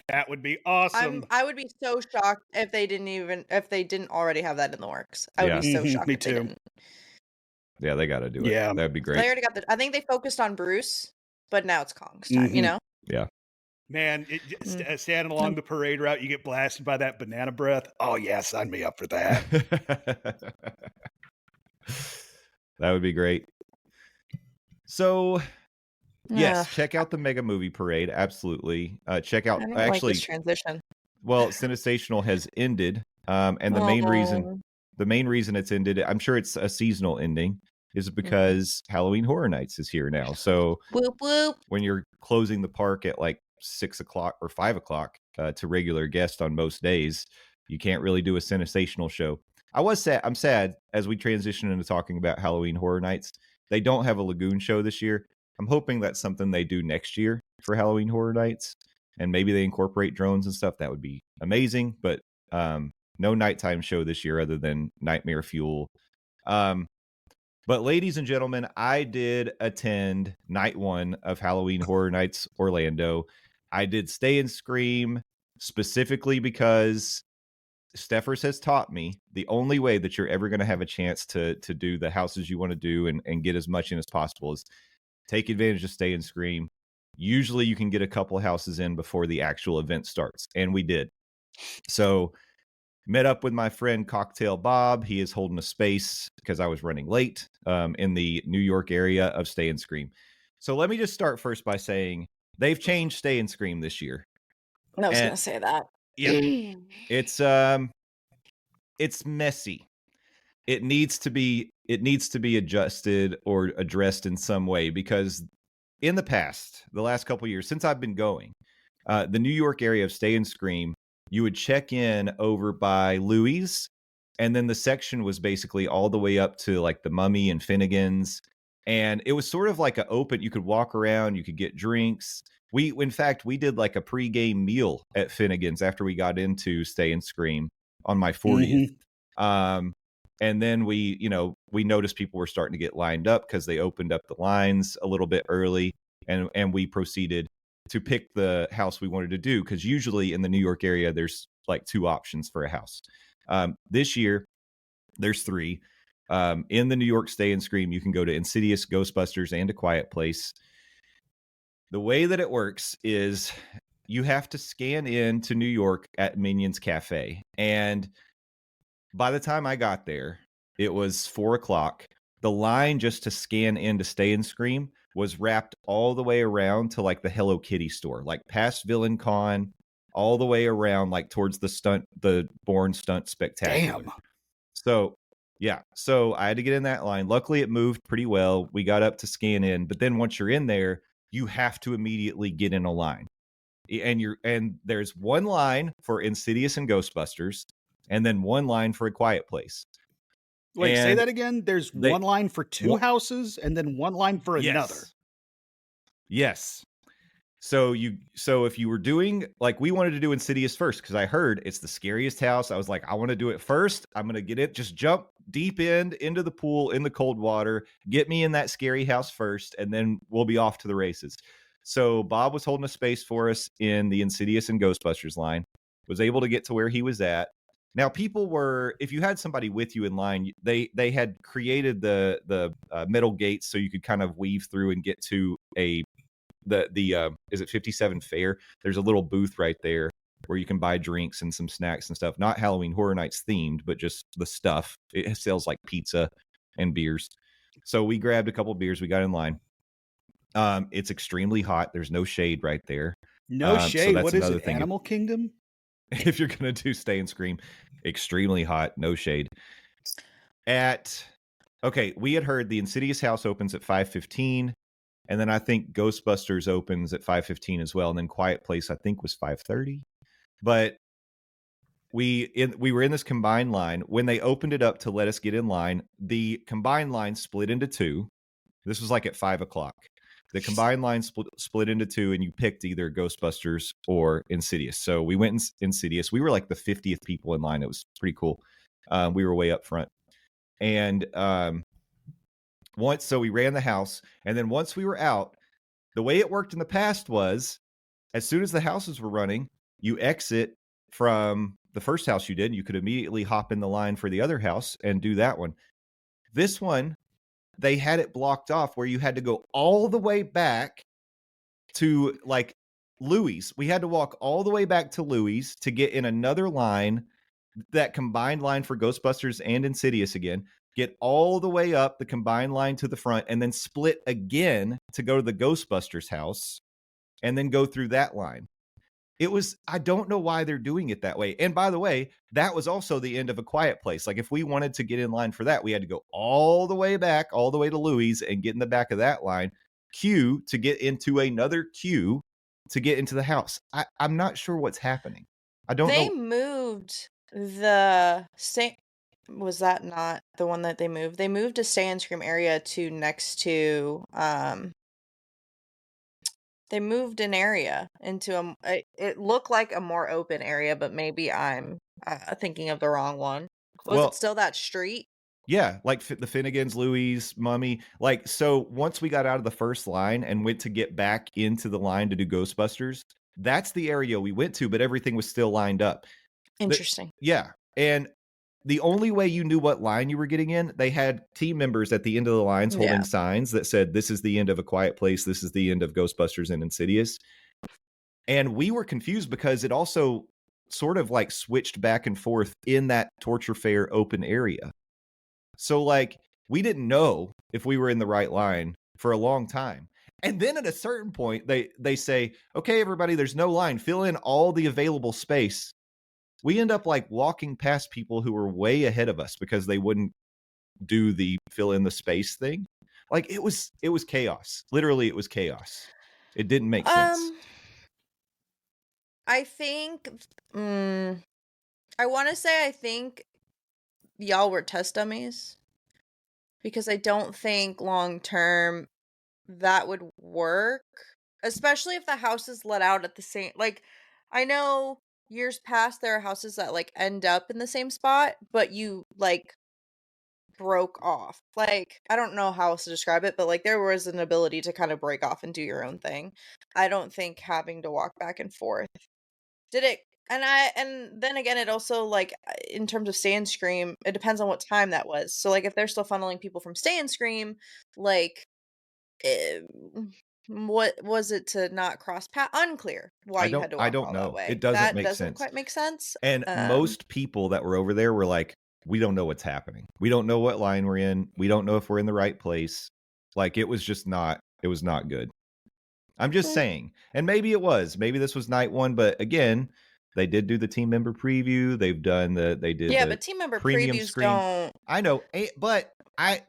That would be awesome. I would be so shocked if they didn't already have that in the works. I would be so shocked. Me if too. They didn't. Yeah, they got to do it. Yeah, that'd be great. They already got I think they focused on Bruce, but now it's Kong's time. You know? Yeah. Man, standing along the parade route, you get blasted by that banana breath. Oh yeah, sign me up for that. That would be great. So. Yes, check out the Mega Movie Parade. Absolutely. Check out actually like this transition. Well, Sensational has ended. And the main reason it's ended, I'm sure it's a seasonal ending, is because Halloween Horror Nights is here now. So whoop, whoop. When you're closing the park at like 6 o'clock or 5 o'clock to regular guests on most days, you can't really do a Sensational show. I'm sad as we transition into talking about Halloween Horror Nights. They don't have a Lagoon show this year. I'm hoping that's something they do next year for Halloween Horror Nights. and maybe they incorporate drones and stuff, that would be amazing. But no nighttime show this year other than Nightmare Fuel. But ladies and gentlemen, I did attend night 1 of Halloween Horror Nights Orlando. I did stay and scream specifically because Stephers has taught me the only way that you're ever going to have a chance to do the houses you want to do and get as much in as possible is take advantage of stay and scream. Usually you can get a couple houses in before the actual event starts, and we did. So met up with my friend Cocktail Bob. He is holding a space because I was running late in the New York area of Stay and Scream. So let me just start first by saying they've changed Stay and Scream this year. I was going to say that. Yeah, it's messy. It needs to be adjusted or addressed in some way, because in the past, the last couple of years since I've been going, the New York area of Stay and Scream, you would check in over by Louis, and then the section was basically all the way up to like the Mummy and Finnegan's, and it was sort of like an open. You could walk around, you could get drinks. In fact, we did like a pregame meal at Finnegan's after we got into Stay and Scream on my 40th. And then we noticed people were starting to get lined up because they opened up the lines a little bit early, and we proceeded to pick the house we wanted to do, because usually in the New York area there's like 2 options for a house. This year there's 3. In the New York Stay and Scream, you can go to Insidious, Ghostbusters, and A Quiet Place. The way that it works is you have to scan in to New York at Minions Cafe, and by the time I got there, it was 4:00. The line just to scan in to Stay and Scream was wrapped all the way around to like the Hello Kitty store, like past Villain Con, all the way around, like towards the Bourne Stunt Spectacular. Damn. So yeah, so I had to get in that line. Luckily, it moved pretty well. We got up to scan in, but then once you're in there, you have to immediately get in a line. And there's one line for Insidious and Ghostbusters, and then one line for A Quiet Place. Wait, say that again. There's one line for 2 houses, and then one line for another. Yes. So if you were doing, like, we wanted to do Insidious first because I heard it's the scariest house. I was like, I want to do it first. I'm going to get it. Just jump deep into the pool in the cold water. Get me in that scary house first, and then we'll be off to the races. So Bob was holding a space for us in the Insidious and Ghostbusters line. Was able to get to where he was at. Now, people were, if you had somebody with you in line, they had created the metal gates so you could kind of weave through and get to the is it 57 Fair? There's a little booth right there where you can buy drinks and some snacks and stuff. Not Halloween Horror Nights themed, but just the stuff. It sells like pizza and beers. So we grabbed a couple beers. We got in line. It's extremely hot. There's no shade right there. No shade. So what is it? Animal Kingdom? If you're going to do Stay and Scream, extremely hot, no shade. We had heard the Insidious house opens at 5:15, and then I think Ghostbusters opens at 5:15 as well, and then Quiet Place I think was 5:30. But we were in this combined line. When they opened it up to let us get in line, the combined line split into 2. This was like at 5:00. The combined line split into 2, and you picked either Ghostbusters or Insidious. So we went Insidious. We were like the 50th people in line. It was pretty cool. We were way up front. And so we ran the house. And then once we were out, the way it worked in the past was, as soon as the houses were running, you exit from the first house you did, you could immediately hop in the line for the other house and do that one. This one, they had it blocked off where you had to go all the way back to like Louis. We had to walk all the way back to Louis to get in another line, that combined line for Ghostbusters and Insidious again, get all the way up the combined line to the front, and then split again to go to the Ghostbusters house and then go through that line. I don't know why they're doing it that way. And by the way, that was also the end of A Quiet Place. Like, if we wanted to get in line for that, we had to go all the way back, all the way to Louis, and get in the back of that line, queue to get into another queue to get into the house. I'm not sure what's happening. I don't know. They moved was that not the one that they moved? They moved a Stay and Scream area to next to They moved an area into it looked like a more open area, but maybe I'm thinking of the wrong one. Was it still that street? Yeah, like the Finnegans, Louise, Mummy. Like, so once we got out of the first line and went to get back into the line to do Ghostbusters, that's the area we went to, but everything was still lined up. Interesting. Yeah. And the only way you knew what line you were getting in, they had team members at the end of the lines holding signs that said, this is the end of A Quiet Place. This is the end of Ghostbusters and Insidious. And we were confused because it also sort of like switched back and forth in that torture fair open area. So like, we didn't know if we were in the right line for a long time. And then at a certain point, they say, okay, everybody, there's no line. Fill in all the available space. We end up like walking past people who were way ahead of us because they wouldn't do the fill in the space thing. Like it was chaos. Literally, it was chaos. It didn't make sense. I think I want to say I think y'all were test dummies because I don't think long term that would work, especially if the house is let out at the same. Like, I know years past there are houses that like end up in the same spot, but you like broke off. Like, I don't know how else to describe it, but like there was an ability to kind of break off and do your own thing. I don't think having to walk back and forth did it. And then again, it also like in terms of Stay and Scream, it depends on what time that was. So like if they're still funneling people from Stay and Scream, like what was it to not cross path? Unclear why you had to walk all that way. It doesn't That make doesn't sense. quite make sense. And most people that were over there were like, we don't know what's happening. We don't know what line we're in. We don't know if we're in the right place. Like it was not good. I'm just saying. And maybe it was. Maybe this was night one, but again, they did do the team member preview. They've done but team member previews screen. don't. I know, but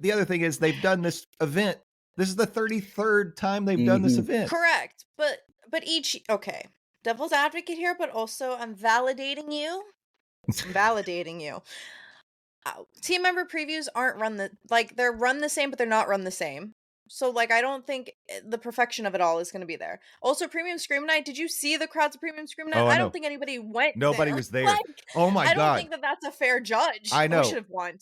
the other thing is they've done this event. This is the 33rd time they've done this event. Correct. But each devil's advocate here, but also I'm validating you. Team member previews aren't they're run the same, but they're not run the same. So like I don't think the perfection of it all is going to be there. Also, Premium Scream Night. Did you see the crowds of Premium Scream Night? I don't think anybody went. Nobody was there. Like, oh my God! I don't think that that's a fair judge. I know. We should have won.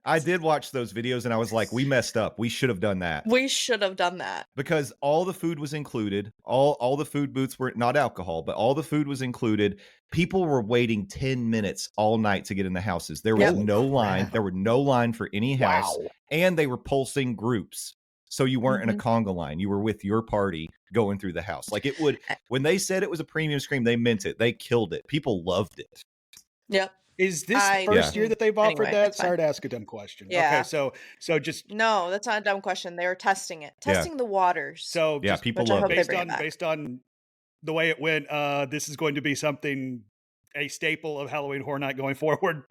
I did watch those videos and I was like, we messed up. We should have done that. We should have done that. Because all the food was included. All the food booths were not alcohol, but all the food was included. People were waiting 10 minutes all night to get in the houses. There was no line. There were no line for any house. Wow. And they were pulsing groups. So you weren't in a conga line. You were with your party going through the house. Like it would, when they said it was a premium scream, they meant it. They killed it. People loved it. Yep. Is this the first year that they've offered that? Sorry to ask a dumb question. Yeah. Okay, so just no, that's not a dumb question. They were testing it, testing the waters. So yeah, people love it. Based on the way it went, this is going to be a staple of Halloween Horror Night going forward.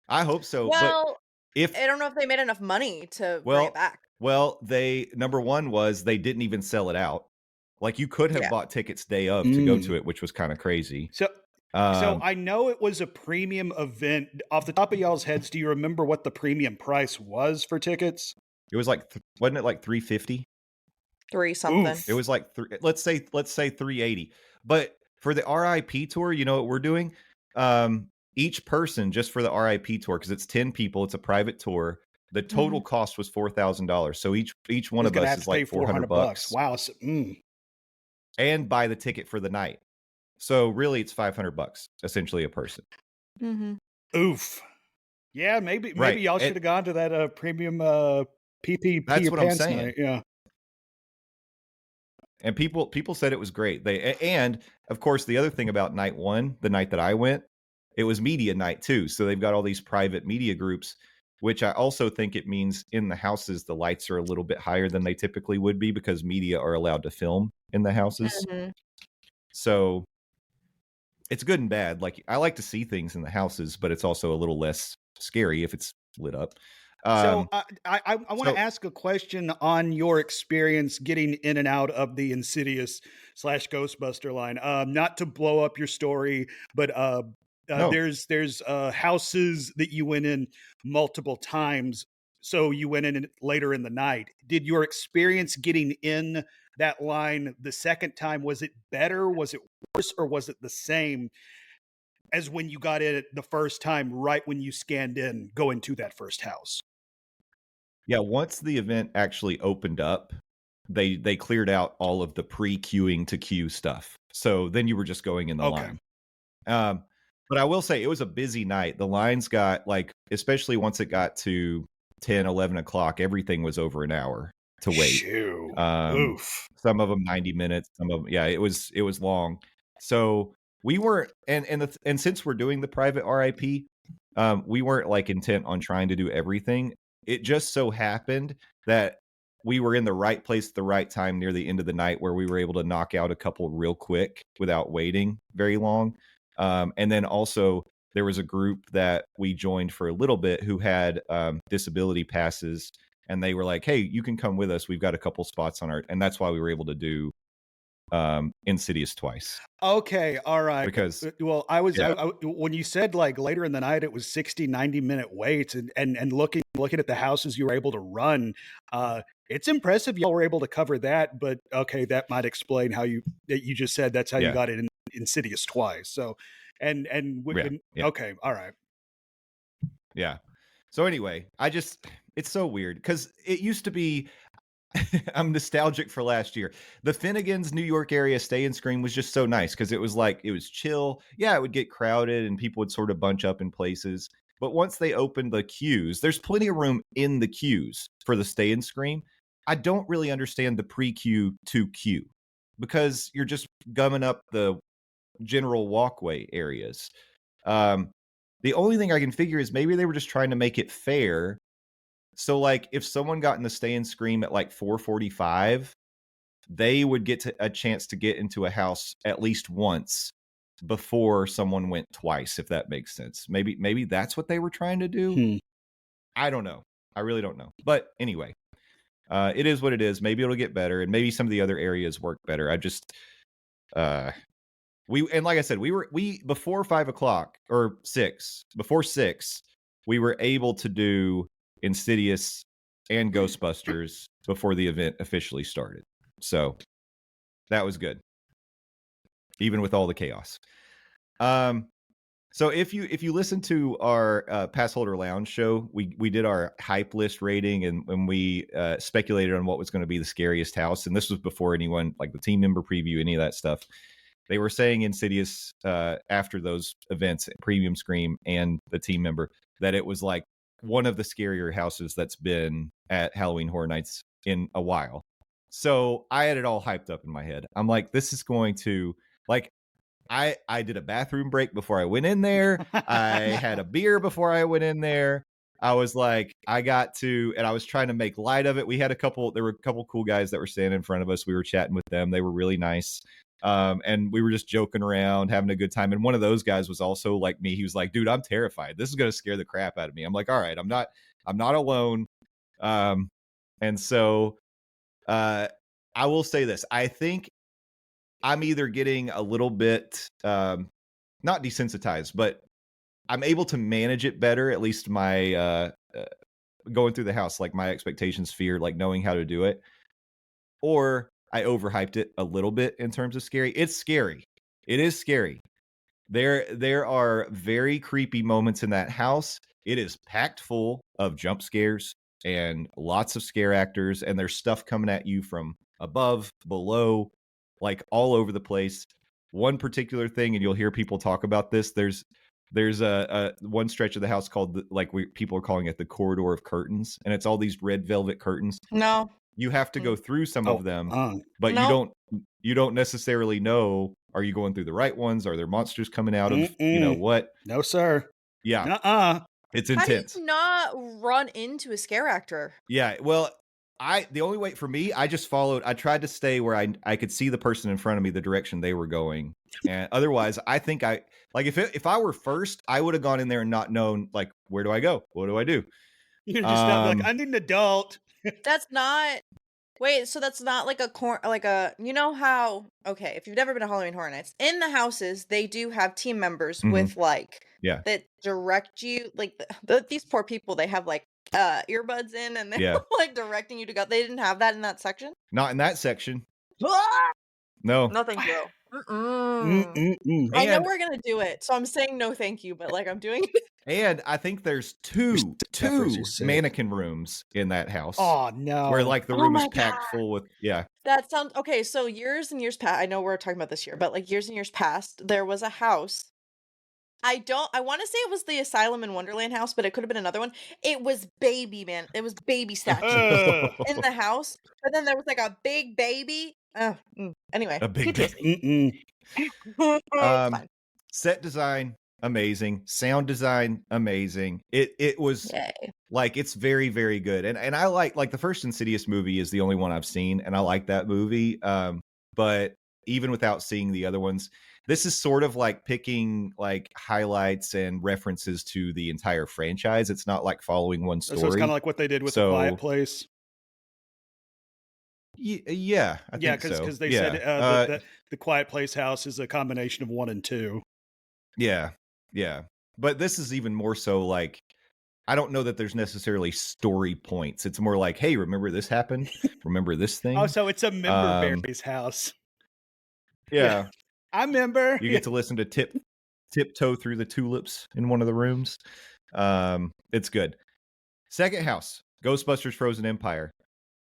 I hope so. Well, but I don't know if they made enough money to bring it back. Well, number one was they didn't even sell it out. Like you could have bought tickets day of to go to it, which was kind of crazy. So I know it was a premium event. Off the top of y'all's heads, do you remember what the premium price was for tickets? It was like, wasn't it like $350? $3 something. It was like let's say $380. But for the RIP tour, you know what we're doing? Each person, just for the RIP tour, because it's 10 people, it's a private tour. The total cost was $4,000. So each one of us is like $400. Wow. And buy the ticket for the night. So really, it's $500 essentially a person. Oof. Yeah, maybe y'all should have gone to that premium PPP. That's what I'm saying. Night. Yeah. And people said it was great. And of course, the other thing about night one, the night that I went, it was media night too. So they've got all these private media groups, which I also think it means in the houses, the lights are a little bit higher than they typically would be because media are allowed to film in the houses. So it's good and bad. Like I like to see things in the houses, but it's also a little less scary if it's lit up. So I want to ask a question on your experience getting in and out of the Insidious / Ghostbuster line. Not to blow up your story, but there's houses that you went in multiple times. So you went in later in the night. Did your experience getting in that line the second time? Was it better? Was it worse? Or was it the same as when you got in it the first time, right when you scanned in, going to that first house? Yeah, once the event actually opened up, they cleared out all of the pre-queuing to queue stuff. So then you were just going in the line. But I will say it was a busy night. The lines got like, especially once it got to 10, 11 o'clock, everything was over an hour to wait. Oof. Some of them 90 minutes, some of them, yeah, it was long. So we weren't, and since we're doing the private RIP, we weren't like intent on trying to do everything. It just so happened that we were in the right place at the right time near the end of the night where we were able to knock out a couple real quick without waiting very long. And then also there was a group that we joined for a little bit who had disability passes, and they were like, hey, you can come with us. We've got a couple spots on our, and that's why we were able to do Insidious twice. Okay, all right. Because well, I was when you said like later in the night it was 60, 90-minute waits, and looking at the houses you were able to run, it's impressive y'all were able to cover that. But okay, that might explain how you just said that's how you got it in Insidious twice. So okay, all right. Yeah. So anyway, it's so weird because it used to be, I'm nostalgic for last year. The Finnegan's New York area Stay and Scream was just so nice because it was like, it was chill. Yeah, it would get crowded and people would sort of bunch up in places. But once they opened the queues, there's plenty of room in the queues for the Stay and Scream. I don't really understand the pre-queue to queue because you're just gumming up the general walkway areas. The only thing I can figure is maybe they were just trying to make it fair. So like if someone got in the Stay and Scream at like 4:45, they would get a chance to get into a house at least once before someone went twice, if that makes sense. Maybe that's what they were trying to do. I don't know. I really don't know. But anyway, it is what it is. Maybe it'll get better, and maybe some of the other areas work better. I just and like I said, we before 5 o'clock or 6, before 6, we were able to do Insidious and Ghostbusters before the event officially started. So that was good, even with all the chaos. So if you listen to our Pass Holder Lounge show, we did our hype list rating, and when we speculated on what was going to be the scariest house, and this was before anyone, like the team member preview, any of that stuff. They were saying Insidious after those events, Premium Scream and the team member, that it was like one of the scarier houses that's been at Halloween Horror Nights in a while. So I had it all hyped up in my head. I'm like, this is going to, like, I did a bathroom break before I went in there. I had a beer before I went in there. I was like, and I was trying to make light of it. There were a couple cool guys that were standing in front of us. We were chatting with them. They were really nice. And we were just joking around, having a good time. And one of those guys was also like me. He was like, dude, I'm terrified. This is going to scare the crap out of me. I'm like, all right, I'm not alone. And so, I will say this. I think I'm either getting a little bit, not desensitized, but I'm able to manage it better. At least my, going through the house, like my expectations, fear, like knowing how to do it, or I overhyped it a little bit in terms of scary. It's scary. It is scary. There are very creepy moments in that house. It is packed full of jump scares and lots of scare actors, and there's stuff coming at you from above, below, like all over the place. One particular thing, and you'll hear people talk about this, there's a one stretch of the house called people are calling it the corridor of curtains, and it's all these red velvet curtains. No. You have to go through some of them, but no. you don't necessarily know, are you going through the right ones? Are there monsters coming out of what? No, sir. Yeah. It's intense. How do you not run into a scare actor? Yeah. Well, the only way for me, I just followed. I tried to stay where I could see the person in front of me, the direction they were going. And otherwise, I think if I wwere first, I would have gone in there and not known, like, where do I go? What do I do? You're just not like, I need an adult. That's not. Wait, so that's not like you know how, okay, if you've never been to Halloween Horror Nights, in the houses, they do have team members with that direct you, like these poor people, they have like earbuds in, and they're like directing you to go. They didn't have that in that section? Not in that section. No. No, thank you. Mm-mm-mm. I know we're gonna do it, so I'm saying no, thank you. But like, I'm doing it. And I think there's two mannequin rooms in that house. Oh no! Where like the room is packed full with That sounds okay. So years and years past, I know we're talking about this year, but like years and years past, there was a house. I want to say it was the Asylum in Wonderland house, but it could have been another one. It was baby, man. It was baby statues in the house, but then there was like a big baby. Anyway, a big baby. Fine. Set design amazing, sound design amazing. It was like it's very very good, and I like the first Insidious movie is the only one I've seen, and I like that movie. But even without seeing the other ones, this is sort of like picking like highlights and references to the entire franchise. It's not like following one story. So it's kind of like what they did with The Quiet Place. Yeah, I think so. Because they said that The Quiet Place house is a combination of 1 and 2. Yeah. But this is even more so like, I don't know that there's necessarily story points. It's more like, hey, remember this happened? Remember this thing? Oh, so it's a member berries house. Yeah. I remember. You get to listen to Tiptoe Through the Tulips in one of the rooms. It's good. Second house, Ghostbusters Frozen Empire.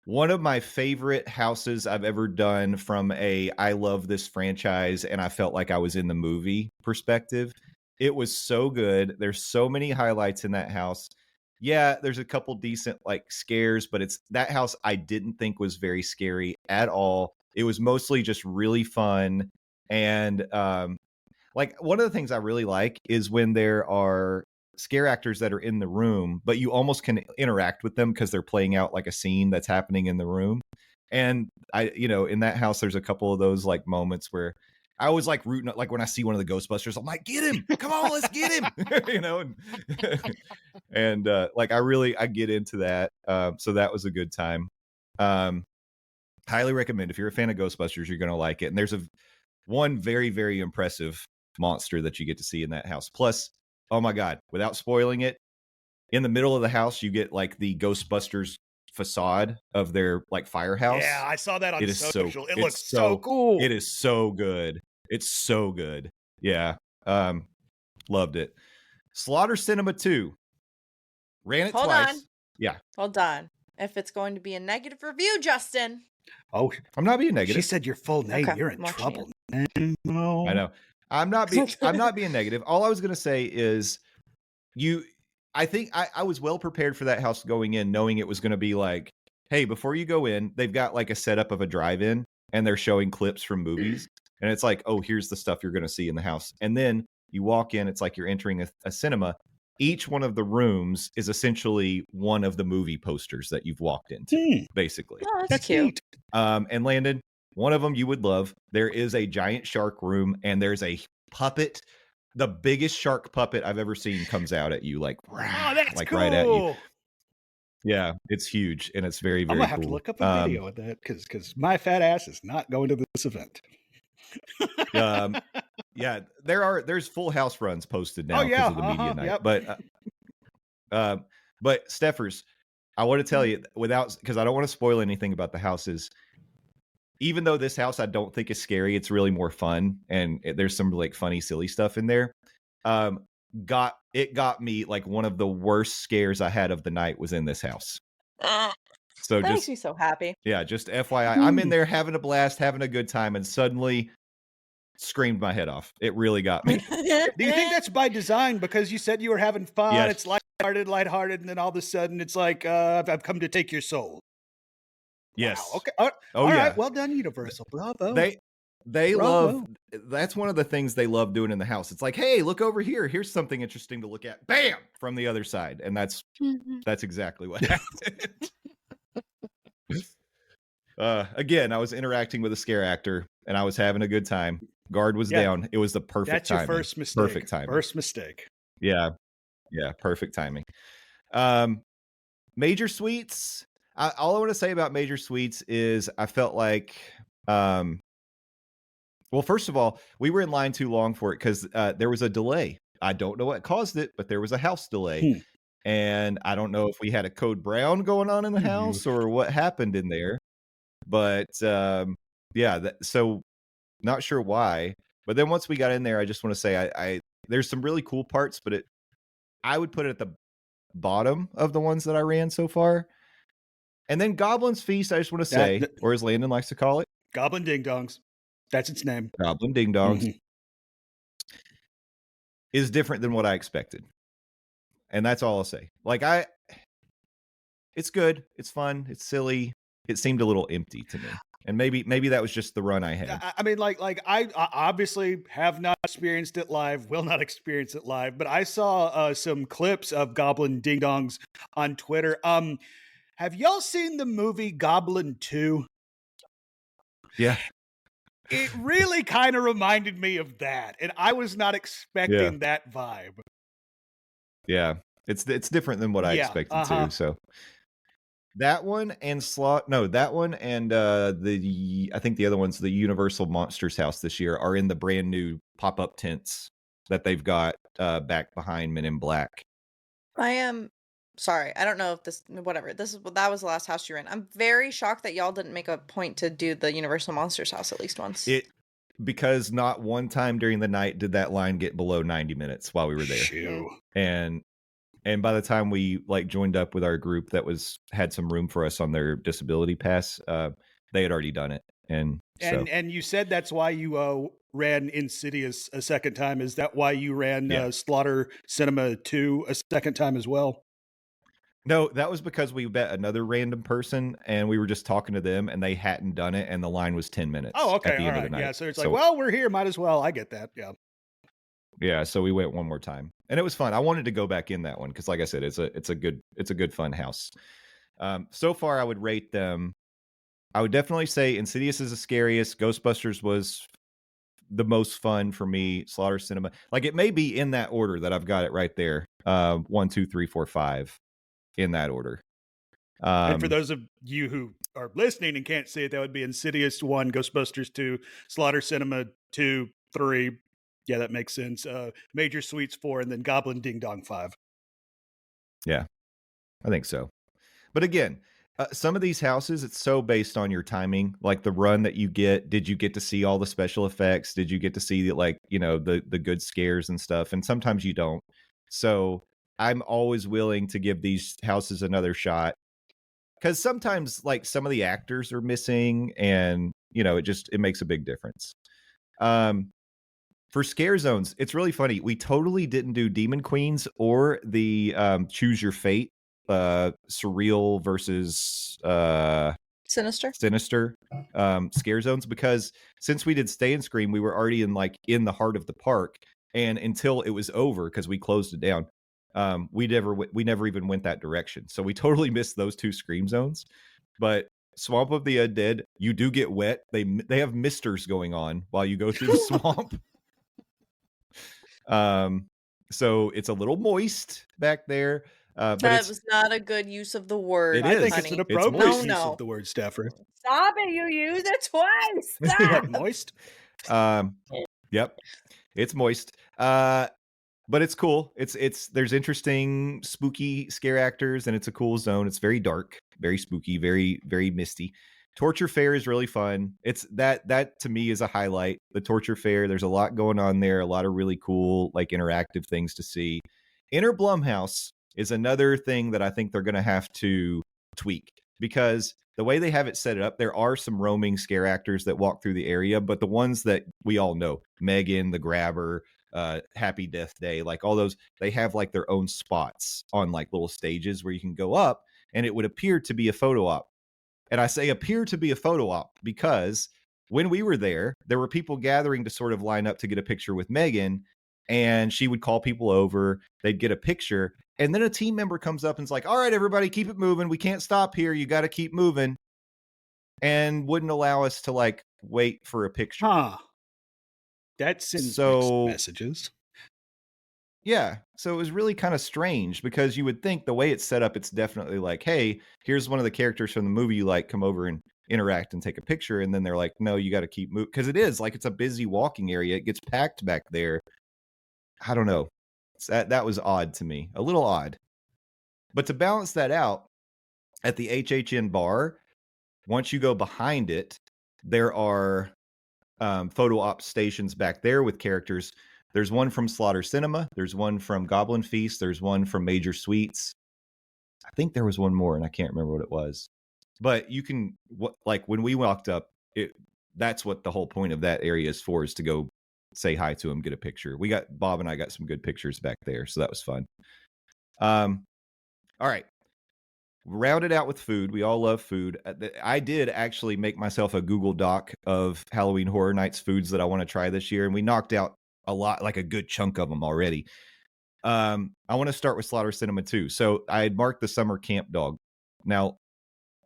One of my favorite houses I've ever done from I love this franchise and I felt like I was in the movie perspective. It was so good. There's so many highlights in that house. Yeah, there's a couple decent like scares, but it's that house I didn't think was very scary at all. It was mostly just really fun. And like one of the things I really like is when there are scare actors that are in the room, but you almost can interact with them because they're playing out like a scene that's happening in the room. And in that house, there's a couple of those like moments where I was like rooting, like when I see one of the Ghostbusters, I'm like, get him, come on, let's get him, and like I get into that. So that was a good time. Highly recommend if you're a fan of Ghostbusters, you're going to like it. And there's one very, very impressive monster that you get to see in that house. Plus, oh my God, without spoiling it, in the middle of the house, you get like the Ghostbusters facade of their like firehouse. Yeah, I saw that on social. It looks so cool. It is so good. It's so good. Yeah. Loved it. Slaughter Cinema 2. Ran it twice. Hold on. Yeah. Hold on. If it's going to be a negative review, Justin. Oh, I'm not being negative. She said your full name. Okay, you're in trouble. No. I know. I'm not being negative. All I was going to say is I think I was well prepared for that house going in, knowing it was going to be like, hey, before you go in, they've got like a setup of a drive-in and they're showing clips from movies. And it's like, oh, here's the stuff you're going to see in the house. And then you walk in, it's like you're entering a cinema. Each one of the rooms is essentially one of the movie posters that you've walked into, basically. Oh, that's cute. And Landon, one of them you would love. There is a giant shark room and there's a puppet. The biggest shark puppet I've ever seen comes out at you like, like cool. Right at you. Yeah, it's huge and it's very, very cool. I'm gonna have to look up a video of that because my fat ass is not going to this event. Yeah, there's full house runs posted now because of the media night. Yep. But Stephers, I want to tell you because I don't want to spoil anything about the houses. Even though this house I don't think is scary, it's really more fun and there's some like funny, silly stuff in there. Got me like one of the worst scares I had of the night was in this house. So that makes me so happy. Yeah, just FYI, I'm in there having a blast, having a good time, and suddenly screamed my head off. It really got me. Do you think that's by design? Because you said you were having fun. Yes. It's lighthearted, and then all of a sudden it's like, I've come to take your soul. Yes. Wow. Okay. All right. Well done, Universal. Bravo. They love. That's one of the things they love doing in the house. It's like, hey, look over here. Here's something interesting to look at. Bam! From the other side, and that's exactly what happened. Again, I was interacting with a scare actor, and I was having a good time. Guard was down. It was the perfect timing. That's your first mistake. Perfect timing. First mistake. Yeah. Perfect timing. Major Suites. All I want to say about Major Suites is I felt like, well, first of all, we were in line too long for it because there was a delay. I don't know what caused it, but there was a house delay. And I don't know if we had a code brown going on in the house or what happened in there. But Yeah, so not sure why, but then once we got in there, I just want to say I there's some really cool parts, but I would put it at the bottom of the ones that I ran so far. And then Goblin's Feast, I just want to say, or as Landon likes to call it, Goblin Ding Dongs. That's its name. Goblin Ding Dongs, is different than what I expected. And that's all I'll say. Like it's good, it's fun, it's silly. It seemed a little empty to me. And maybe that was just the run I had. I mean, I obviously have not experienced it live, will not experience it live, but I saw some clips of Goblin Ding Dongs on Twitter. Have y'all seen the movie Goblin 2? Yeah. It really kind of reminded me of that, and I was not expecting that vibe. Yeah, it's different than what I expected too. So that one and I think the other one's the Universal Monsters House this year are in the brand new pop-up tents that they've got back behind Men in Black. I am sorry. I don't know if that was the last house you were in. I'm very shocked that y'all didn't make a point to do the Universal Monsters House at least once. Because not one time during the night did that line get below 90 minutes while we were there. Shoo. And by the time we joined up with our group that had some room for us on their disability pass, they had already done it. And you said that's why you ran Insidious a second time. Is that why you ran Slaughter Cinema 2 a second time as well? No, that was because we met another random person and we were just talking to them and they hadn't done it and the line was 10 minutes. Oh, okay. At the end All right. of the night. Yeah. So it's well, we're here. Might as well. I get that. Yeah. Yeah. So we went one more time and it was fun. I wanted to go back in that one because, like I said, it's a good fun house. So far, I would rate them. I would definitely say Insidious is the scariest. Ghostbusters was the most fun for me. Slaughter Cinema, it may be in that order that I've got it right there. 1, 2, 3, 4, 5. In that order. And for those of you who are listening and can't see it, that would be Insidious 1, Ghostbusters 2, Slaughter Cinema 2, 3. Yeah, that makes sense. Major Suites 4, and then Goblin Ding Dong 5. Yeah, I think so. But again, some of these houses, it's so based on your timing, like the run that you get. Did you get to see all the special effects? Did you get to see the good scares and stuff? And sometimes you don't. So I'm always willing to give these houses another shot because sometimes some of the actors are missing and it makes a big difference. For scare zones, it's really funny. We totally didn't do Demon Queens or the Choose Your Fate surreal versus Sinister scare zones because since we did Stay and Scream, we were already in the heart of the park, and until it was over because we closed it down. We never even went that direction. So we totally missed those two Scream zones. But Swamp of the Undead, you do get wet. They have misters going on while you go through the swamp. So it's a little moist back there. But that was not a good use of the word. I think it's an appropriate use of the word, Stepher. Stop it! You use it twice. Stop. Moist. Yep, it's moist. But it's cool. There's interesting, spooky scare actors, and it's a cool zone. It's very dark, very spooky, very, very misty. Torture Fair is really fun. It's that to me is a highlight. The Torture Fair, there's a lot going on there, a lot of really cool, interactive things to see. Inner Blumhouse is another thing that I think they're going to have to tweak because the way they have it set up, there are some roaming scare actors that walk through the area, but the ones that we all know, Megan, the Grabber, Happy Death Day, all those, they have their own spots on little stages where you can go up and it would appear to be a photo op. And I say appear to be a photo op because when we were there were people gathering to sort of line up to get a picture with Megan, and she would call people over, they'd get a picture, and then a team member comes up and's like, all right, everybody, keep it moving. We can't stop here. You got to keep moving. And wouldn't allow us to wait for a picture. Huh. That sends mixed messages. Yeah. So it was really kind of strange because you would think the way it's set up, it's definitely hey, here's one of the characters from the movie you like, come over and interact and take a picture. And then they're like, no, you got to keep moving. Because it is it's a busy walking area. It gets packed back there. I don't know. That was odd to me. A little odd. But to balance that out, at the HHN bar, once you go behind it, there are photo op stations back there with characters. There's one from Slaughter Cinema. There's one from Goblin Feast. There's one from Major Sweets. I think there was one more, and I can't remember what it was. But you can, like when we walked up, that's what the whole point of that area is for, is to go say hi to him, get a picture. Bob and I got some good pictures back there, so that was fun. All right. Rounded out with food. We all love food. I did actually make myself a Google Doc of Halloween Horror Nights foods that I want to try this year, and we knocked out a lot, like a good chunk of them already. I want to start with Slaughter Cinema too. So I had marked the summer camp dog. Now,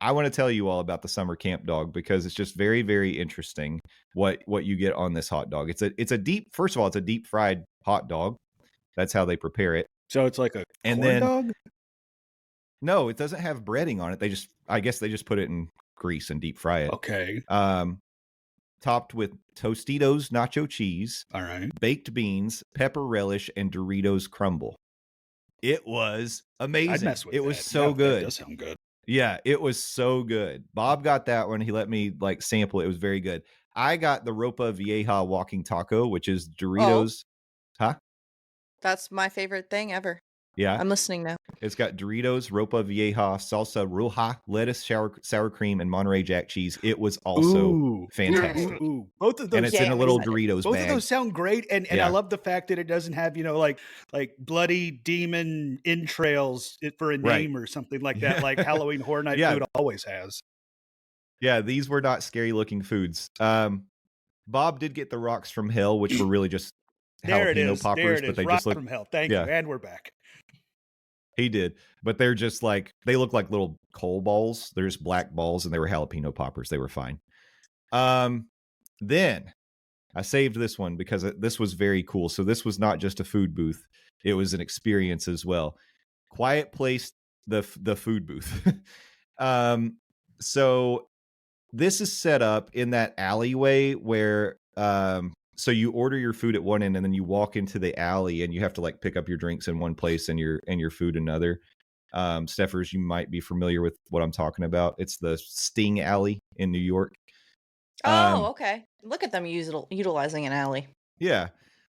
I want to tell you all about the summer camp dog because it's just very, very interesting what you get on this hot dog. It's a deep, first of all, it's a deep fried hot dog. That's how they prepare it. So it's like a corn dog? No, it doesn't have breading on it. I guess they just put it in grease and deep fry it. Okay. Topped with Tostitos nacho cheese, all right, baked beans, pepper relish, and Doritos crumble. It was amazing. I'd mess with it that. was so good. That does sound good. Yeah, it was so good. Bob got that one. He let me like sample it. It was very good. I got the Ropa Vieja walking taco, which is Doritos. Huh? That's my favorite thing ever. Yeah. I'm listening now. It's got Doritos, Ropa Vieja, salsa roja, lettuce, sour cream, and Monterey Jack cheese. It was also fantastic. Ooh. Both of those, and it's in a little Doritos both bag. Of those sound great, and I love the fact that it doesn't have like bloody demon entrails for a name or something like that, like Halloween Horror Night food always has. Yeah, these were not scary looking foods. Bob did get the rocks from hell, which were really just jalapeno poppers, but they Rock just look from hell. Thank you, and we're back. He did, but they're just like, they look like little coal balls. They're just black balls, and they were jalapeno poppers. They were fine. Then I saved this one because this was very cool. So this was not just a food booth; it was an experience as well. Quiet Place, the food booth. So this is set up in that alleyway where so you order your food at one end and then you walk into the alley and you have to like pick up your drinks in one place and your food another. Stephers, you might be familiar with what I'm talking about. It's the Sting Alley in New York. Okay. Look at them utilizing an alley. Yeah.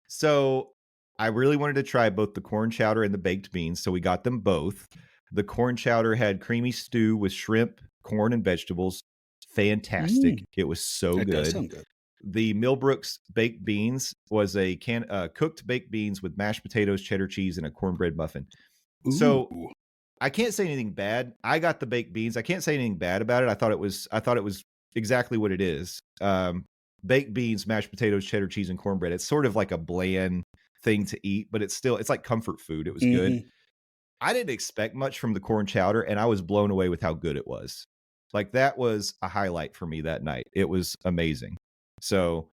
So I really wanted to try both the corn chowder and the baked beans. So we got them both. The corn chowder had creamy stew with shrimp, corn, and vegetables. Fantastic. It was so good. Does sound good. The Millbrook's baked beans was a cooked baked beans with mashed potatoes, cheddar cheese, and a cornbread muffin. Ooh. So I can't say anything bad. I got the baked beans. I can't say anything bad about it. I thought it was exactly what it is. Baked beans, mashed potatoes, cheddar cheese, and cornbread. It's sort of like a bland thing to eat, but it's like comfort food. It was good. I didn't expect much from the corn chowder, and I was blown away with how good it was. Like, that was a highlight for me that night. It was amazing. So,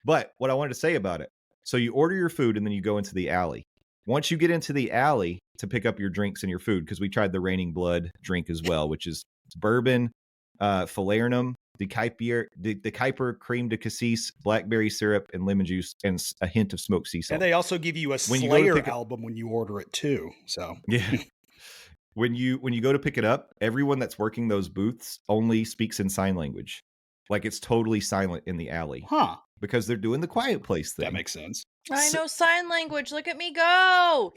but what I wanted to say about it. So you order your food and then you go into the alley. Once you get into the alley to pick up your drinks and your food, because we tried the Raining Blood drink as well, which is bourbon, falernum, the Kuiper creme de cassis, blackberry syrup, and lemon juice, and a hint of smoked sea salt. And they also give you a Slayer album when you order it too. So yeah. When you go to pick it up, everyone that's working those booths only speaks in sign language. Like, it's totally silent in the alley. Huh. Because they're doing the Quiet Place thing. That makes sense. I know sign language. Look at me go.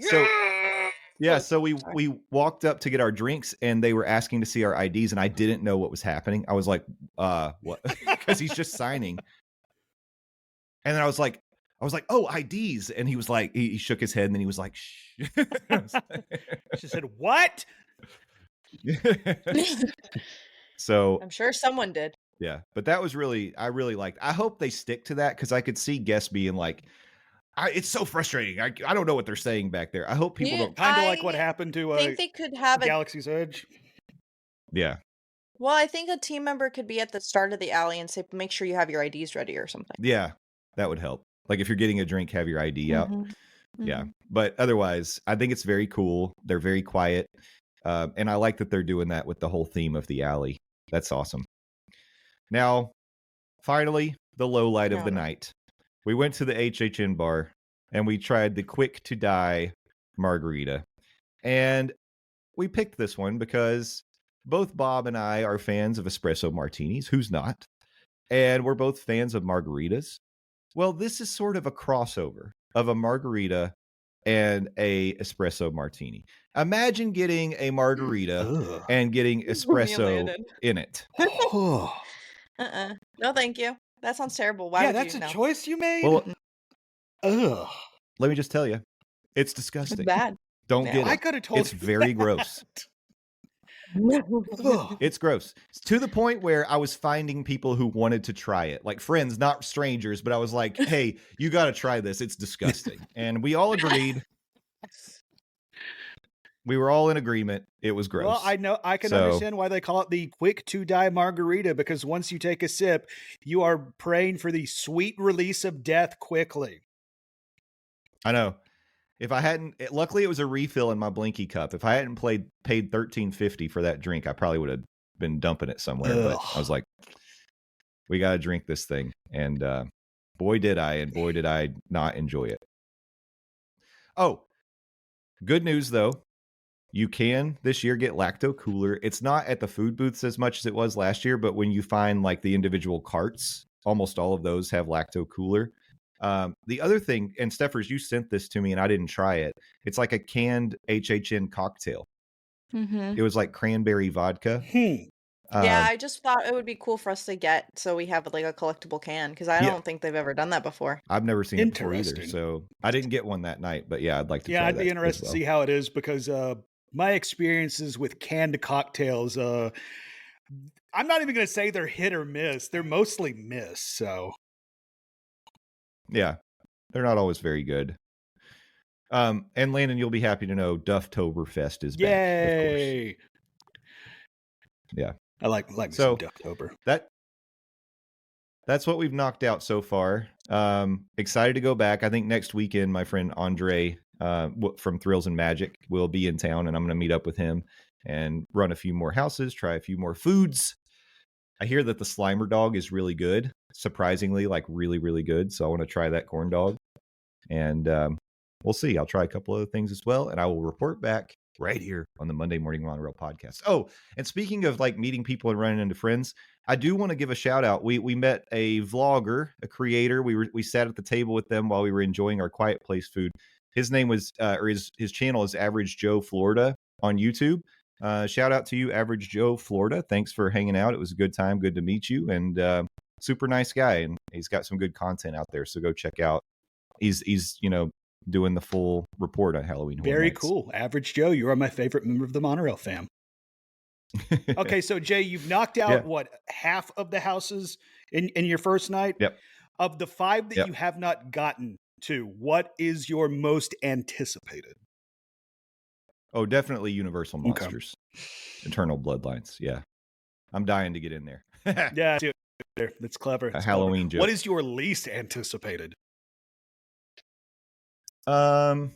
So we walked up to get our drinks and they were asking to see our IDs and I didn't know what was happening. I was like, what? Because he's just signing. And then I was like, oh, IDs. And he was like, he shook his head and then he was like, shh. She said, what? So I'm sure someone did. Yeah, but that was I really liked. I hope they stick to that because I could see guests being like, it's so frustrating. I don't know what they're saying back there. I hope people don't. Kind of like what happened to think they could have Galaxy's Edge. Yeah. Well, I think a team member could be at the start of the alley and say, make sure you have your IDs ready or something. Yeah, that would help. Like if you're getting a drink, have your ID out. Yeah, but otherwise, I think it's very cool. They're very quiet. And I like that they're doing that with the whole theme of the alley. That's awesome. Now, finally, the low light of the night. We went to the HHN bar and we tried the Quick to Die margarita. And we picked this one because both Bob and I are fans of espresso martinis. Who's not? and we're both fans of margaritas. Well, this is sort of a crossover of a margarita and a espresso martini. Imagine getting a margarita and getting espresso in it. No, thank you. That sounds terrible. Why Yeah, would that's you a know? choice you made? Well, let me just tell you, it's It's disgusting. bad. Don't Yeah. get I it. could have told It's you very that. gross. Ugh. It's gross. It's to the point where I was finding people who wanted to try it, like friends, not strangers, but I was like, hey, you got to try this. It's disgusting. And we all agreed. We were all in agreement. It was gross. Well, I know I can understand why they call it the quick to die margarita, because once you take a sip, you are praying for the sweet release of death quickly. I know. If I hadn't, luckily it was a refill in my Blinky cup. If I hadn't paid $13.50 for that drink, I probably would have been dumping it somewhere. Ugh. But I was like, we got to drink this thing. And boy, did I not enjoy it. Oh, good news though. You can this year get Lacto Cooler. It's not at the food booths as much as it was last year, but when you find like the individual carts, almost all of those have Lacto Cooler. The other thing, and Stephers, you sent this to me and I didn't try it. It's like a canned HHN cocktail. It was like cranberry vodka. Yeah, I just thought it would be cool for us to get so we have like a collectible can, because I Yeah. don't think they've ever done that before. I've never seen it before either. Interesting. So I didn't get one that night, but yeah, I'd like to Yeah, try I'd that be as interested well. to see how it is, because my experiences with canned cocktails, I'm not even going to say they're hit or miss. They're mostly miss. So Yeah, they're not always very good. And Landon, you'll be happy to know Dufftoberfest is back, of course. yay! Yeah, I like me So, some Ducktober. That's what we've knocked out so far. Excited to go back. I think next weekend, my friend Andre from Thrills and Magic will be in town, and I'm going to meet up with him and run a few more houses, try a few more foods. I hear that the Slimer dog is really good, surprisingly, like really, really good. So I want to try that corn dog, and we'll see. I'll try a couple other things as well, and I will report back right here on the Monday Morning Monorail podcast. Oh, and speaking of like meeting people and running into friends, I do want to give a shout out. We met a vlogger, a creator. We sat at the table with them while we were enjoying our Quiet Place food. His name was his channel is Average Joe Florida on YouTube. Shout out to you, Average Joe Florida. Thanks for hanging out. It was a good time. Good to meet you. And super nice guy. And he's got some good content out there. So go check out. He's doing the full report on Halloween Horror Very Nights. cool. Average Joe, you are my favorite member of the Monorail fam. Okay, so Jay, you've knocked out half of the houses in your first night? Yep. Of the 5 that you have not gotten to, what is your most anticipated? Oh, definitely Universal Monsters. Eternal Bloodlines. Yeah. I'm dying to get in there. Yeah, dude, that's clever. A Halloween joke. What is your least anticipated? I'm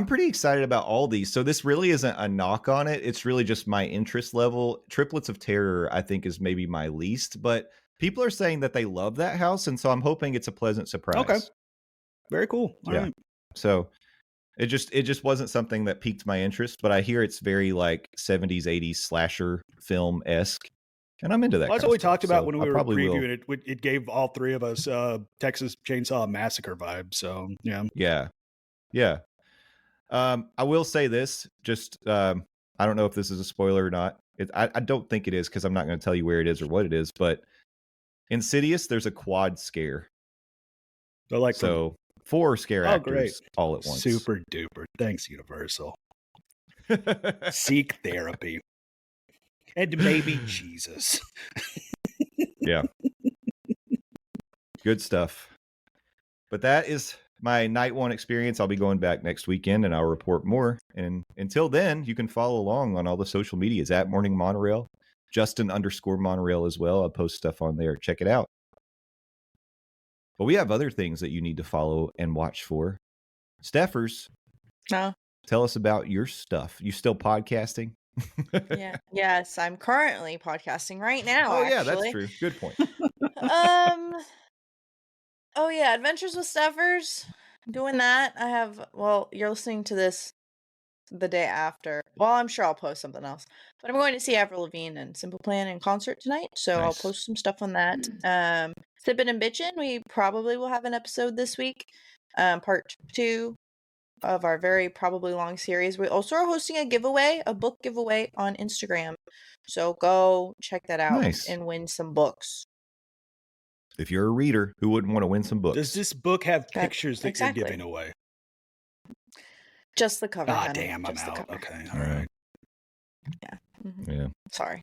pretty excited about all these. So this really isn't a knock on it. It's really just my interest level. Triplets of Terror, I think, is maybe my least, but people are saying that they love that house, and so I'm hoping it's a pleasant surprise. Okay. Very cool. All right. So it just wasn't something that piqued my interest, but I hear it's very like 70s, 80s slasher film-esque. And I'm into that. Well, that's what we talked about when we were previewing it. It gave all 3 of us Texas Chainsaw Massacre vibe. So yeah. I will say this, just I don't know if this is a spoiler or not. I don't think it is, because I'm not going to tell you where it is or what it is, but Insidious, there's a quad scare. So 4 scare actors all at once. Super duper. Thanks, Universal. Seek therapy. And maybe Jesus. Yeah. Good stuff. But that is my night 1 experience. I'll be going back next weekend and I'll report more. And until then, you can follow along on all the social medias at Morning Monorail, Justin_Monorail as well. I'll post stuff on there. Check it out. But we have other things that you need to follow and watch for. Stephers, tell us about your stuff. You still podcasting? Yeah. Yes, I'm currently podcasting right now. Oh, yeah, that's true. Good point. Oh yeah, Adventures with Stephers. Doing that. You're listening to this the day after. Well, I'm sure I'll post something else. But I'm going to see Avril Lavigne and Simple Plan in concert tonight, so I'll post some stuff on that. Sippin' and Bitchin', we probably will have an episode this week. Part 2 of our very probably long series. We also are hosting a book giveaway on Instagram. So go check that out and win some books. If you're a reader, who wouldn't want to win some books? Does this book have pictures that you're giving away? Just the cover. Ah, damn, I'm out. Okay, all right. Yeah. Mm-hmm. Yeah. Sorry.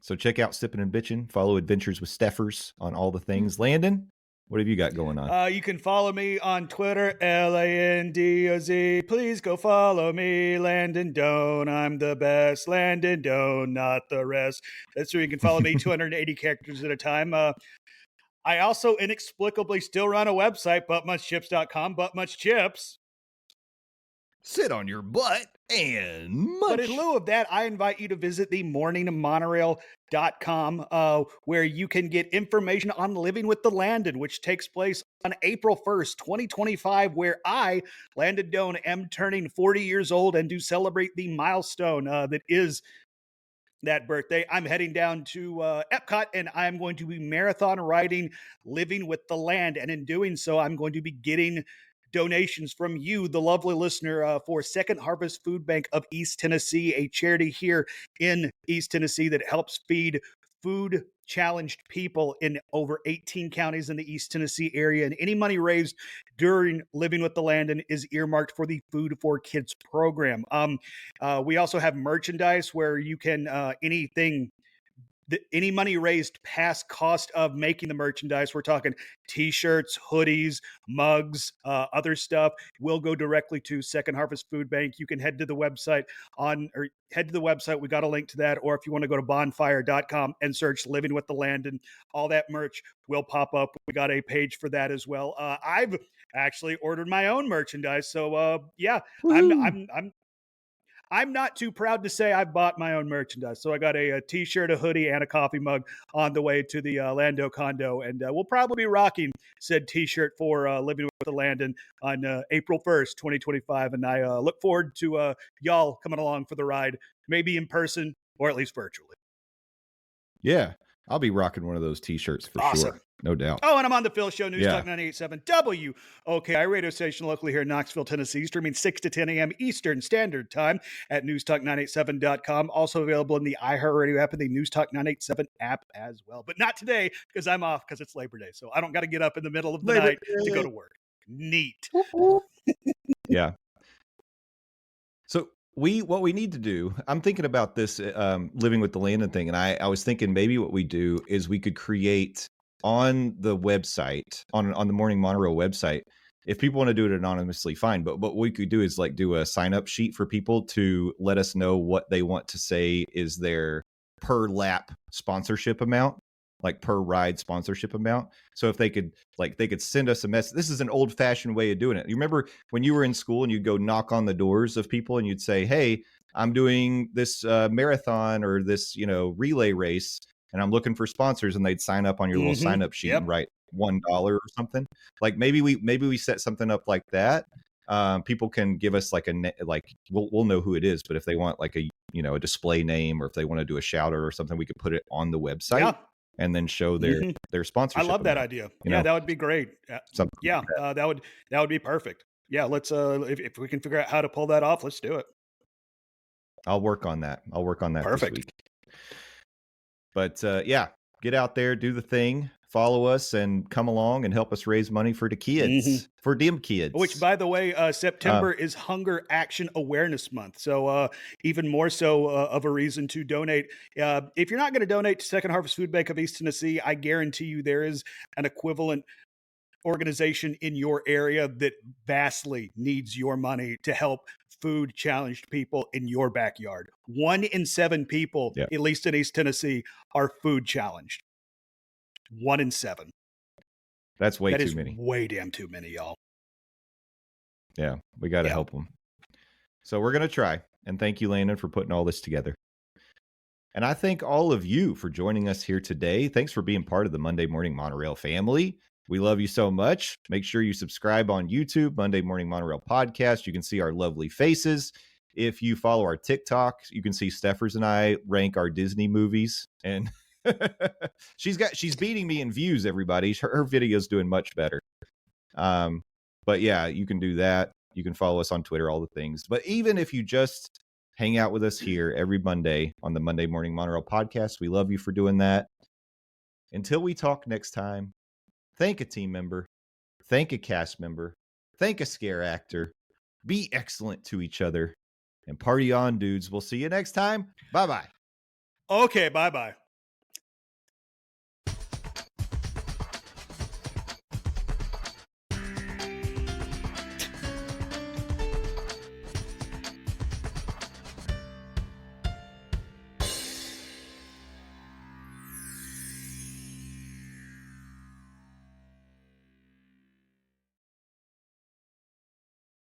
So check out Sippin' and Bitchin'. Follow Adventures with Stephers on all the things. Landon, what have you got going on? You can follow me on Twitter, LANDOZ. Please go follow me, Landon Doan. I'm the best, Landon Doan, not the rest. That's where you can follow me, 280 characters at a time. I also inexplicably still run a website, buttmunchchips.com, buttmunchchips. Sit on your butt and munch. But in lieu of that, I invite you to visit the morningmonorail.com, where you can get information on Living with the Landon, which takes place on April 1st, 2025, where I, Landon Doan, am turning 40 years old and to celebrate the milestone that is that birthday. I'm heading down to Epcot, and I'm going to be marathon riding Living with the Land. And in doing so, I'm going to be getting donations from you, the lovely listener, for Second Harvest Food Bank of East Tennessee, a charity here in East Tennessee that helps feed food challenged people in over 18 counties in the East Tennessee area. And any money raised during Living with the Landon is earmarked for the Food for Kids program. We also have merchandise where you can any money raised past cost of making the merchandise, we're talking t-shirts, hoodies, mugs, other stuff, will go directly to Second Harvest Food Bank. You can head to the website. We got a link to that. Or if you want to go to bonfire.com and search Living with the Landon, all that merch will pop up. We got a page for that as well. I've actually ordered my own merchandise. So yeah, I'm not too proud to say I've bought my own merchandise. So I got a t-shirt, a hoodie, and a coffee mug on the way to the Lando condo. And we'll probably be rocking said t-shirt for Living with the Landon on April 1st, 2025. And I look forward to y'all coming along for the ride, maybe in person or at least virtually. Yeah, I'll be rocking one of those t-shirts for sure. No doubt. Oh, and I'm on the Phil Show, News Talk 98.7 WOKI radio station locally here in Knoxville, Tennessee, streaming 6 to 10 a.m. Eastern Standard Time at newstalk987.com. Also available in the iHeartRadio app and the News Talk 987 app as well. But not today because I'm off because it's Labor Day. So I don't got to get up in the middle of the night to go to work. Neat. Yeah. So what we need to do, I'm thinking about this Living with the Landon thing, and I was thinking maybe what we do is we could create on the website, on the Morning Monorail website, if people want to do it anonymously, fine. But what we could do is like do a sign up sheet for people to let us know what they want to say is their per lap sponsorship amount, like per ride sponsorship amount. So if they could send us a message. This is an old fashioned way of doing it. You remember when you were in school and you'd go knock on the doors of people and you'd say, hey, I'm doing this marathon or this, relay race, and I'm looking for sponsors, and they'd sign up on your little sign up sheet and write $1 or something. Like maybe we set something up like that. People can give us we'll know who it is, but if they want like a display name, or if they want to do a shout out or something, we could put it on the website and then show their sponsorship. I love that idea. That would be great. That would be perfect. Yeah, let's if we can figure out how to pull that off, let's do it. I'll work on that. Perfect. This week. But get out there, do the thing, follow us, and come along and help us raise money for the kids, for them kids. Which, by the way, September is Hunger Action Awareness Month. So even more so of a reason to donate. If you're not going to donate to Second Harvest Food Bank of East Tennessee, I guarantee you there is an equivalent organization in your area that vastly needs your money to help food challenged people in your backyard. 1 in 7 people, at least in East Tennessee, are food challenged. 1 in 7. That's way too many. Way damn too many, y'all. Yeah, we got to help them. So we're going to try. And thank you, Landon, for putting all this together. And I thank all of you for joining us here today. Thanks for being part of the Monday Morning Monorail family. We love you so much. Make sure you subscribe on YouTube, Monday Morning Monorail Podcast. You can see our lovely faces. If you follow our TikTok, you can see Stephers and I rank our Disney movies, and she's beating me in views. Everybody, her video's doing much better. But yeah, you can do that. You can follow us on Twitter, all the things. But even if you just hang out with us here every Monday on the Monday Morning Monorail podcast, we love you for doing that. Until we talk next time, thank a team member, thank a cast member, thank a scare actor, be excellent to each other, and party on, dudes. We'll see you next time. Bye-bye. Okay, bye-bye.